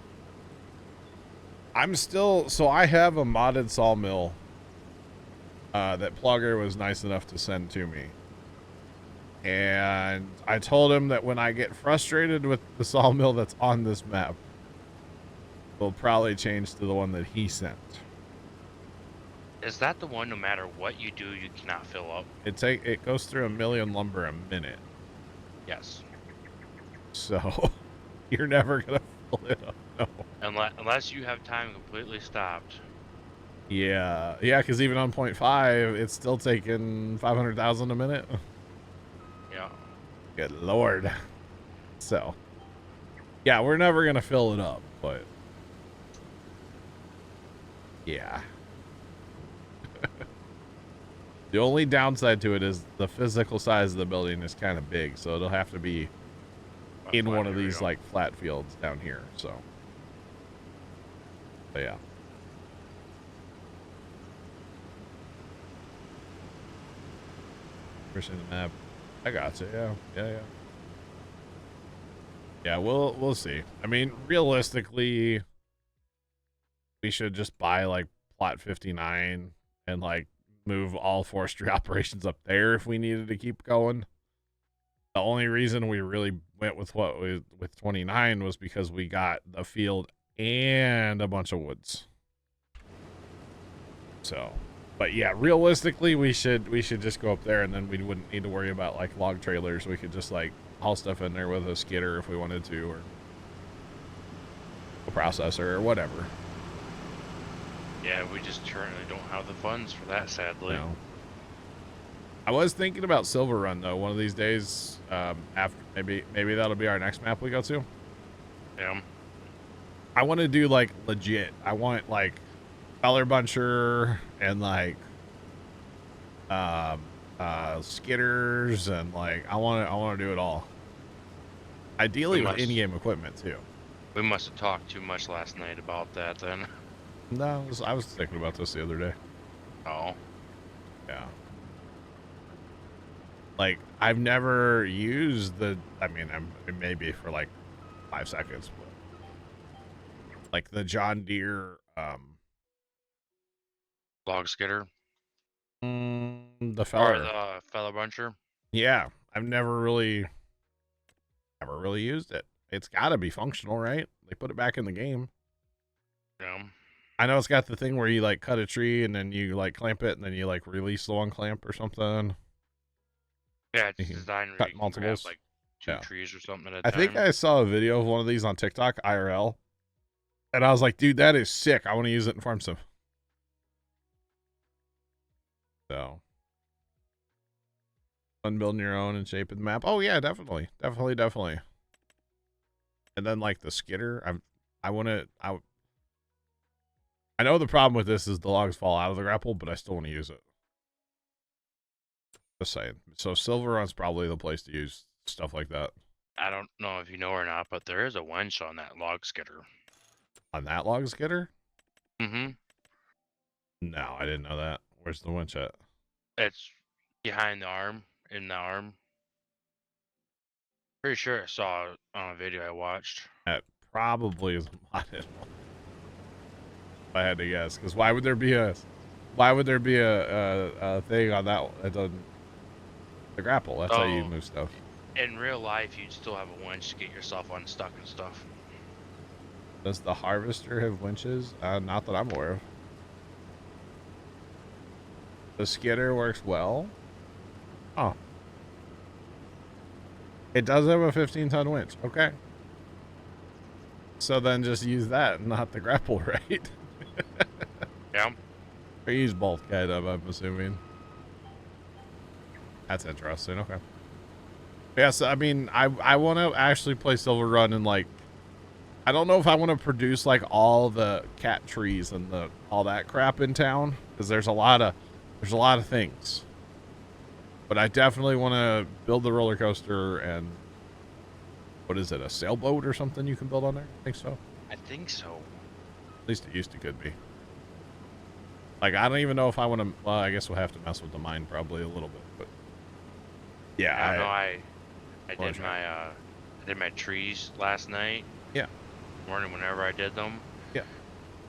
I'm still, so I have a modded sawmill that Plugger was nice enough to send to me. And I told him that when I get frustrated with the sawmill that's on this map, we'll probably change to the one that he sent. Is that the one? No matter what you do, you cannot fill up. It goes through 1 million lumber a minute. Yes. So you're never gonna fill it up. No. Unless you have time completely stopped. Yeah, because even on 0.5, it's still taking 500,000 a minute. Yeah. Good lord. So, yeah, we're never gonna fill it up, but yeah. The only downside to it is the physical size of the building is kind of big, so it'll have to be in one of these like flat fields down here. So, but yeah. Pushing the map. I got you. Yeah. Yeah, we'll see. I mean, realistically, we should just buy like plot 59 and like move all forestry operations up there if we needed to keep going. The only reason we really went with with 29 was because we got the field and a bunch of woods. So, but yeah, realistically, we should just go up there, and then we wouldn't need to worry about like log trailers. We could just like haul stuff in there with a skidder if we wanted to, or a processor or whatever. Yeah, we just currently don't have the funds for that, sadly. No. I was thinking about Silver Run though. One of these days, after maybe that'll be our next map we go to. Yeah. I want to do like legit. I want like color buncher and like skidders and like I want to do it all. Ideally with in-game equipment too. We must have talked too much last night about that then. No, I was thinking about this the other day. Oh. Yeah. Like, I've never used maybe for like 5 seconds, but like the John Deere, Log skidder? the Or feller. the feather buncher? Yeah. I've never really used it. It's gotta be functional, right? They put it back in the game. Yeah. I know it's got the thing where you like cut a tree and then you like clamp it and then you like release the one clamp or something. Yeah, it's designed cut where you multiples. can have like 2 trees or something at a I time. think I saw a video of one of these on TikTok, IRL. And I was like, dude, that is sick. I want to use it in farm sim. So, fun building your own and shaping the map. Oh yeah, definitely. And then like the skidder, I know the problem with this is the logs fall out of the grapple, but I still want to use it. Just saying. So Silver Run's probably the place to use stuff like that. I don't know if you know or not, but there is a winch on that log skidder. On that log skidder? Mm-hmm. No, I didn't know that. Where's the winch at? It's behind the arm, in the arm. Pretty sure I saw it on a video I watched. That probably is a modded one. If I had to guess, because why would there be a thing on that? That doesn't the grapple. That's how you move stuff. In real life, you'd still have a winch to get yourself unstuck and stuff. Does the harvester have winches? Not that I'm aware of. The skidder works well. Oh. It does have a 15-ton winch. Okay. So then just use that, not the grapple, right? Yeah. Or use both, kind of, I'm assuming. That's interesting. Okay. Yes, I mean, I want to actually play Silver Run and like, I don't know if I want to produce like all the cat trees and all that crap in town because there's a lot of things. But I definitely want to build the roller coaster and what is it, a sailboat or something you can build on there? I think so. I think so. At least it used to could be. Like, I don't even know if I want to, well, I guess we'll have to mess with the mine probably a little bit, but yeah. I did my trees last night. Yeah. Morning whenever I did them. Yeah.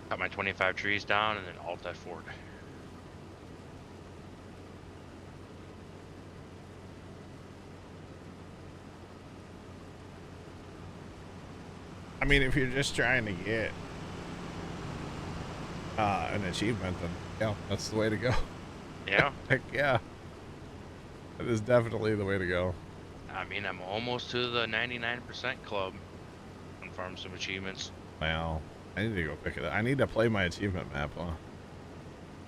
Cut my 25 trees down and then alt F4'd. I mean, if you're just trying to get an achievement, then yeah, that's the way to go. Yeah. Heck yeah. That is definitely the way to go. I mean, I'm almost to the 99% club on Farm Sim achievements. Well, I need to go pick it up. I need to play my achievement map, huh?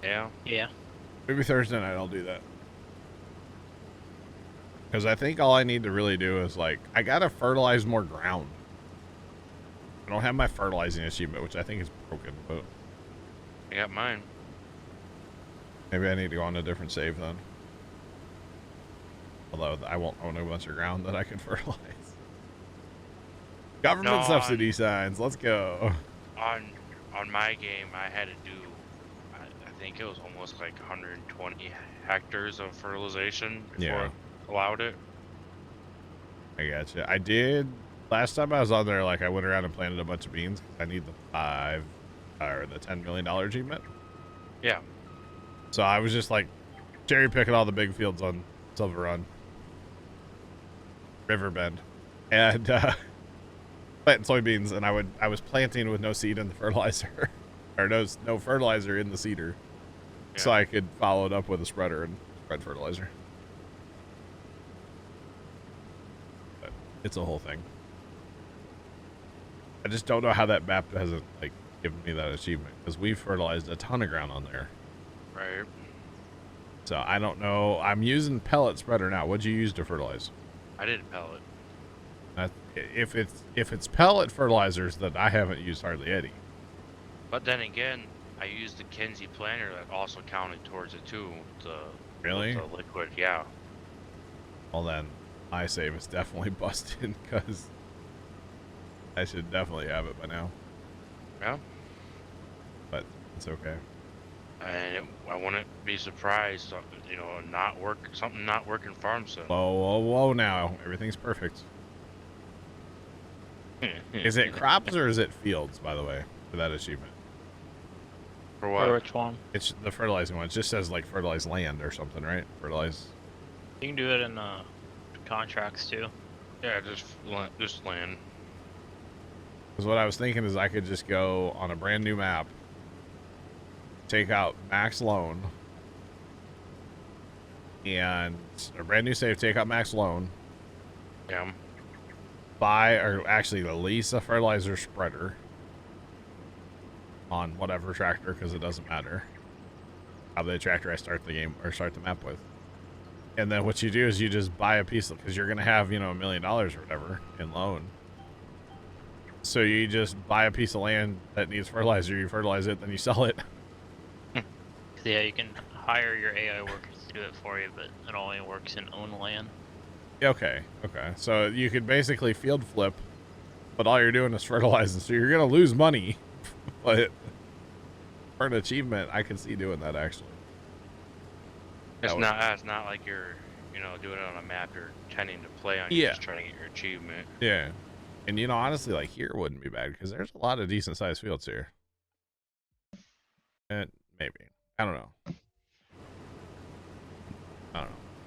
Yeah. Yeah. Maybe Thursday night I'll do that. Because I think all I need to really do is, like, I gotta fertilize more ground. I don't have my fertilizing achievement, which I think is broken, but I got mine. maybe I need to go on a different save then. Although I won't own a bunch of ground that I can fertilize. Government subsidy signs, let's go. On my game, I had to do, I think it was almost like 120 hectares of fertilization before Yeah. I allowed it. I gotcha. I did last time I was on there. Like I went around and planted a bunch of beans. I need the $10 million achievement. Yeah. So I was just like cherry picking all the big fields on Silver Run, Riverbend, and planting soybeans. And I was planting with no seed in the fertilizer, or no fertilizer in the seeder, Yeah. so I could follow it up with a spreader and spread fertilizer. But it's a whole thing. I just don't know how that map hasn't like given me that achievement because we fertilized a ton of ground on there. Right. So I don't know. I'm using pellet spreader now. What'd you use to fertilize? I did pellet. If it's pellet fertilizers, that I haven't used hardly any. But then again, I used the Kinsey planter that also counted towards it too. Really? The liquid, yeah. Well then, my save is definitely busted because I should definitely have it by now. Yeah. But it's okay. And I wouldn't be surprised, something not working farm sim. Whoa now. Everything's perfect. Is it crops or is it fields, by the way, for that achievement? For what? For which one? It's the fertilizing one. It just says like fertilize land or something, right? Fertilize. You can do it in contracts too. Yeah, just land. Because what I was thinking is I could just go on a brand new map, take out max loan, and a brand new save, take out max loan, Yeah. buy, or actually lease a fertilizer spreader on whatever tractor, because it doesn't matter how the tractor I start the game or start the map with. And then what you do is you just buy a piece, because you're going to have, $1 million or whatever in loan. So you just buy a piece of land that needs fertilizer, you fertilize it, then you sell it. Yeah, you can hire your AI workers to do it for you, but it only works in own land. Okay. So you could basically field flip, but all you're doing is fertilizing. So you're going to lose money, but for an achievement, I can see doing that actually. It's not like you're, doing it on a map you're tending to play on. You're just trying to get your achievement. Yeah. And honestly, like here wouldn't be bad because there's a lot of decent sized fields here. And maybe. I don't know.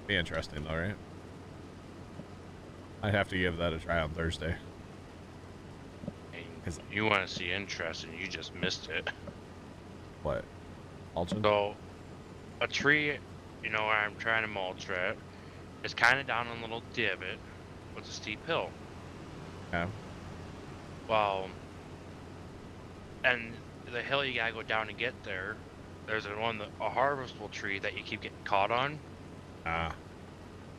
Be interesting though, right? I'd have to give that a try on Thursday. And you want to see interest and you just missed it. What? Mulching? So, a tree, where I'm trying to mulch at, is kind of down a little divot with a steep hill. Yeah. Well, and the hill you gotta go down to get there. There's a harvestable tree that you keep getting caught on. Ah.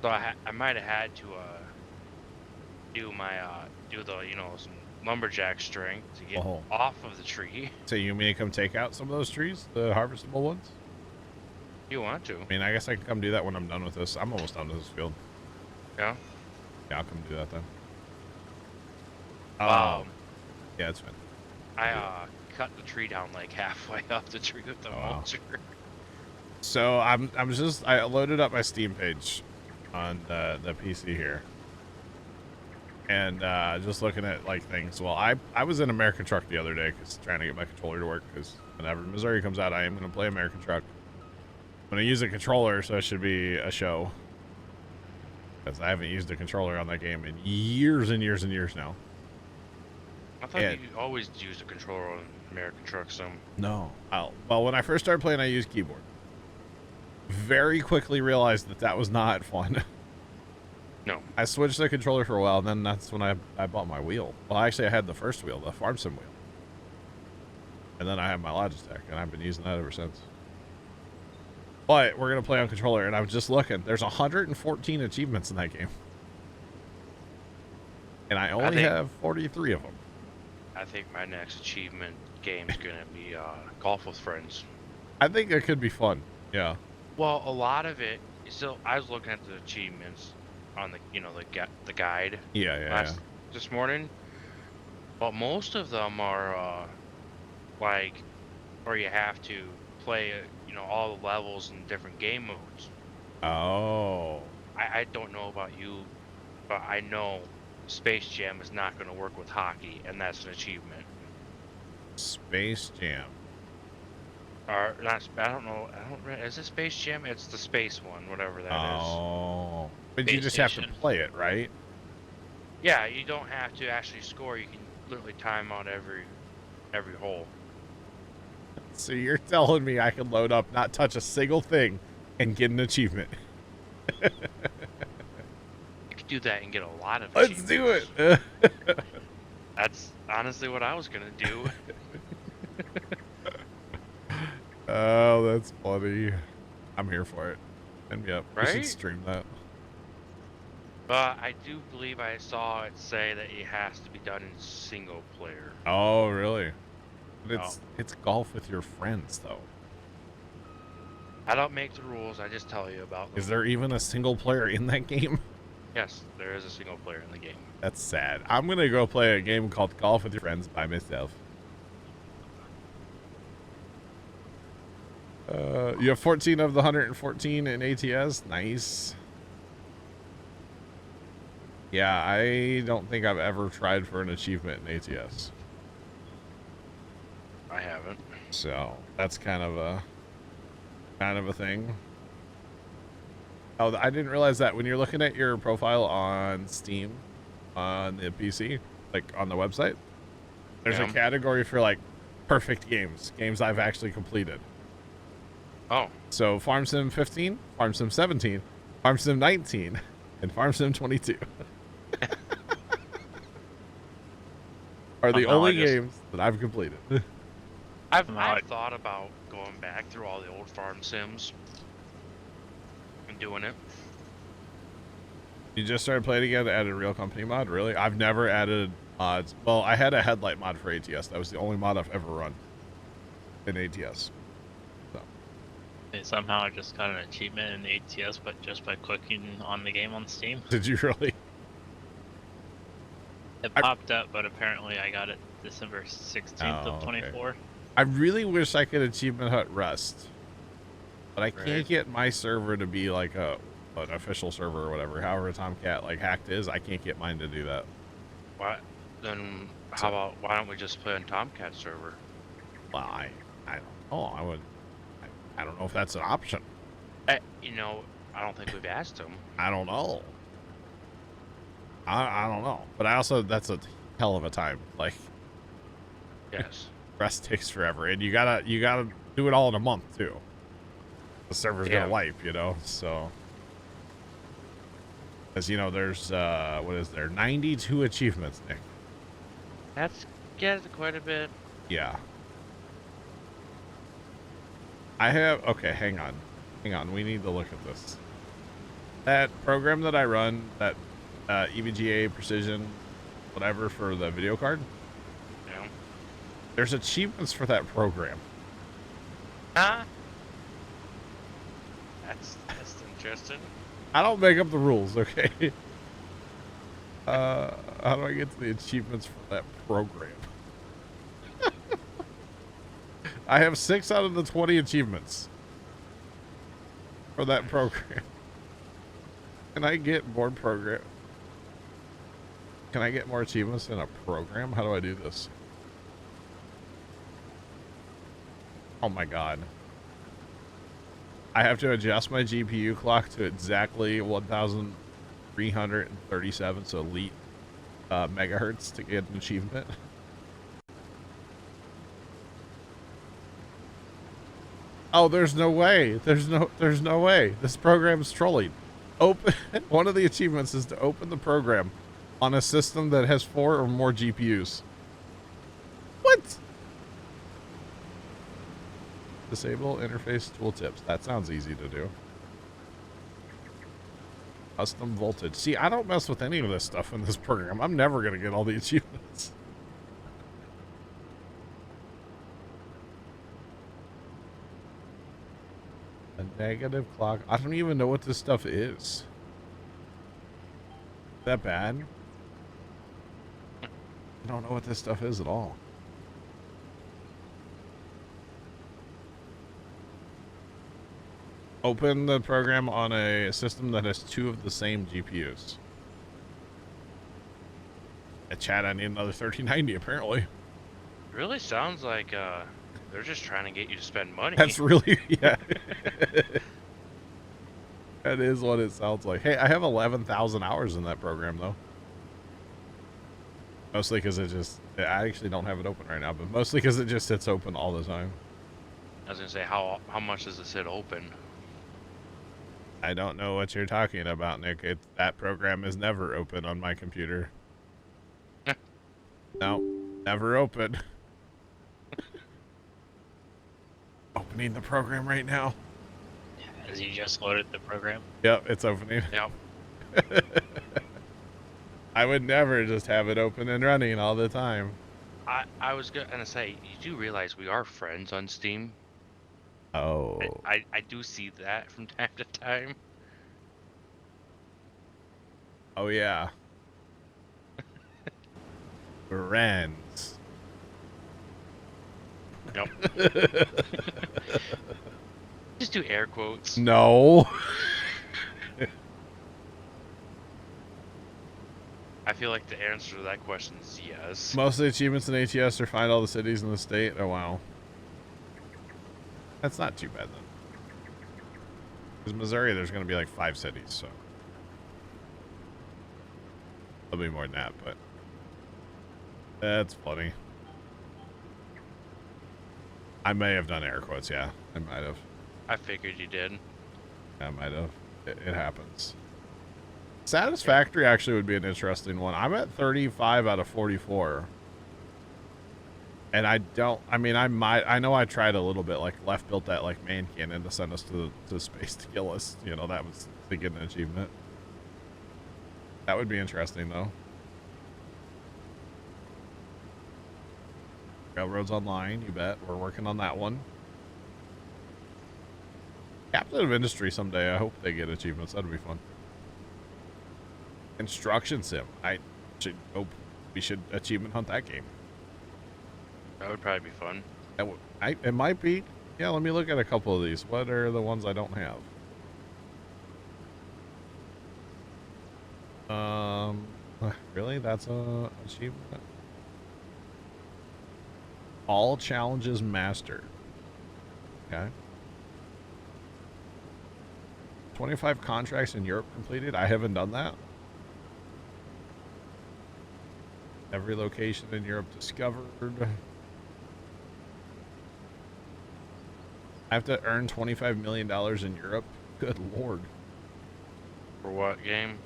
So I might have had to do my do the some lumberjack string to get Oh. off of the tree. So you mean to come take out some of those trees, the harvestable ones? You want to? I mean, I guess I can come do that when I'm done with this. I'm almost done with this field. Yeah. Yeah, I'll come do that then. Yeah, it's fine. I cut the tree down like halfway up the tree with the Wow. mulcher. So I loaded up my Steam page on the PC here, and just looking at like things. Well, I was in American Truck the other day because trying to get my controller to work. Because whenever Missouri comes out, I am going to play American Truck. I'm going to use a controller, so it should be a show. Because I haven't used a controller on that game in years and years and years now. I thought you always used a controller on American Truck. No. Well, when I first started playing, I used keyboard. Very quickly realized that was not fun. No. I switched the controller for a while, and then that's when I bought my wheel. Well, actually, I had the first wheel, the Farm Sim wheel. And then I have my Logitech, and I've been using that ever since. But we're going to play on controller, and I was just looking. There's 114 achievements in that game. And I only have 43 of them. I think my next achievement game is going to be Golf with Friends. I think it could be fun. Yeah. Well, a lot of it is still. I was looking at the achievements on the the guide. Yeah. This morning, but most of them are like, where you have to play all the levels in different game modes. Oh. I don't know about you, but I know Space Jam is not going to work with hockey, and that's an achievement. Space Jam. Or not? I don't know. Is it Space Jam? It's the space one, whatever that is. Oh. But Space you just have to Station. play it, right? Yeah, you don't have to actually score. You can literally time out every hole. So you're telling me I can load up, not touch a single thing, and get an achievement? You could do that and get a lot of Let's do achievements. it. That's honestly what I was gonna do. Oh, that's funny. I'm here for it. Send me up. We should Right? stream that. But I do believe I saw it say that it has to be done in single player. Oh, really? But it's golf with your friends, though. I don't make the rules. I just tell you about them. Is there even a single player in that game? Yes, there is a single player in the game. That's sad. I'm gonna go play a game called Golf with Your Friends by myself. You have 14 of the 114 in ATS. Nice. Yeah, I don't think I've ever tried for an achievement in ATS. I haven't. So that's kind of a thing. Oh, I didn't realize that when you're looking at your profile on Steam, on the PC, like on the website, there's a category for like perfect games I've actually completed. Oh. So Farm Sim 15, Farm Sim 17, Farm Sim 19, and Farm Sim 22 are the only games that I've completed. I've thought about going back through all the old Farm Sims and doing it. You just started playing again, added a real company mod? Really? I've never added mods. Well, I had a headlight mod for ATS. That was the only mod I've ever run in ATS. So. Somehow I just got an achievement in ATS, but just by clicking on the game on Steam. Did you really? It popped up, but apparently I got it December 16th of 24. Okay. I really wish I could achievement hunt Rust, but I can't get my server to be like an official server or whatever. However Tomcat like hacked is, I can't get mine to do that. What? Then how about why don't we just play on Tomcat server? Well, I don't know. I don't know if that's an option. I don't think we've asked him. I don't know. I don't know. But that's a hell of a time. Like, Yes. Rest takes forever, and you gotta do it all in a month too. The server's gonna wipe, so. As you know, there's what is there? 92 achievements, Nick. That's quite a bit. Yeah. I have okay, hang on. We need to look at this. That program that I run that EVGA precision, whatever for the video card. Yeah. There's achievements for that program. Huh? That's interesting. I don't make up the rules, okay? How do I get to the achievements for that program? I have 6 out of the 20 achievements for that program. Can I get more program? Can I get more achievements in a program? How do I do this? Oh my god. I have to adjust my GPU clock to exactly 1,337, so elite megahertz to get an achievement. Oh, there's no way. There's no way. This program's trolling. Open one of the achievements is to open the program on a system that has 4 or more GPUs. What? Disable interface tooltips. That sounds easy to do. Custom voltage. See, I don't mess with any of this stuff in this program. I'm never going to get all the achievements. A negative clock. I don't even know what this stuff is. Is that bad? I don't know what this stuff is at all. Open the program on a system that has 2 of the same GPUs. Chat, I need another 3090 apparently. It really sounds like they're just trying to get you to spend money. That's really, yeah. That is what it sounds like. Hey, I have 11,000 hours in that program though. Mostly because I actually don't have it open right now, but mostly because it just sits open all the time. I was gonna say, how much does it sit open? I don't know what you're talking about, Nick. That program is never open on my computer. No, never open. Opening the program right now. As you just loaded the program. Yep, it's opening. Yep. I would never just have it open and running all the time. I was gonna say, you do realize we are friends on Steam? Oh. I do see that from time to time. Oh, yeah. Friends. Yep. Just do air quotes. No. I feel like the answer to that question is yes. Most of the achievements in ATS are find all the cities in the state. Oh, wow. That's not too bad, then. Because Missouri, there's going to be like 5 cities, so. There'll be more than that, but. That's funny. I may have done air quotes, yeah. I might have. I figured you did. I might have. It happens. Satisfactory actually would be an interesting one. I'm at 35 out of 44. And I know I tried a little bit, like Left built that like man cannon to send us to space to kill us. You know, that was to get an achievement. That would be interesting though. Railroads Online, you bet. We're working on that one. Captain of Industry someday. I hope they get achievements. That'd be fun. Construction Sim. I should hope we should achievement hunt that game. That would probably be fun. It might be. Yeah, let me look at a couple of these. What are the ones I don't have? Really? That's a achievement? All challenges mastered. Okay. 25 contracts in Europe completed. I haven't done that. Every location in Europe discovered. I have to earn $25 million in Europe. Good lord. For what game?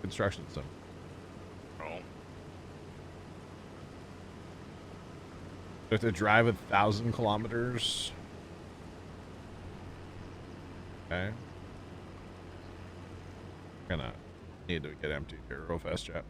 Construction sim. Oh. You have to drive 1,000 kilometers. Okay. Gonna need to get emptied here real fast, chat.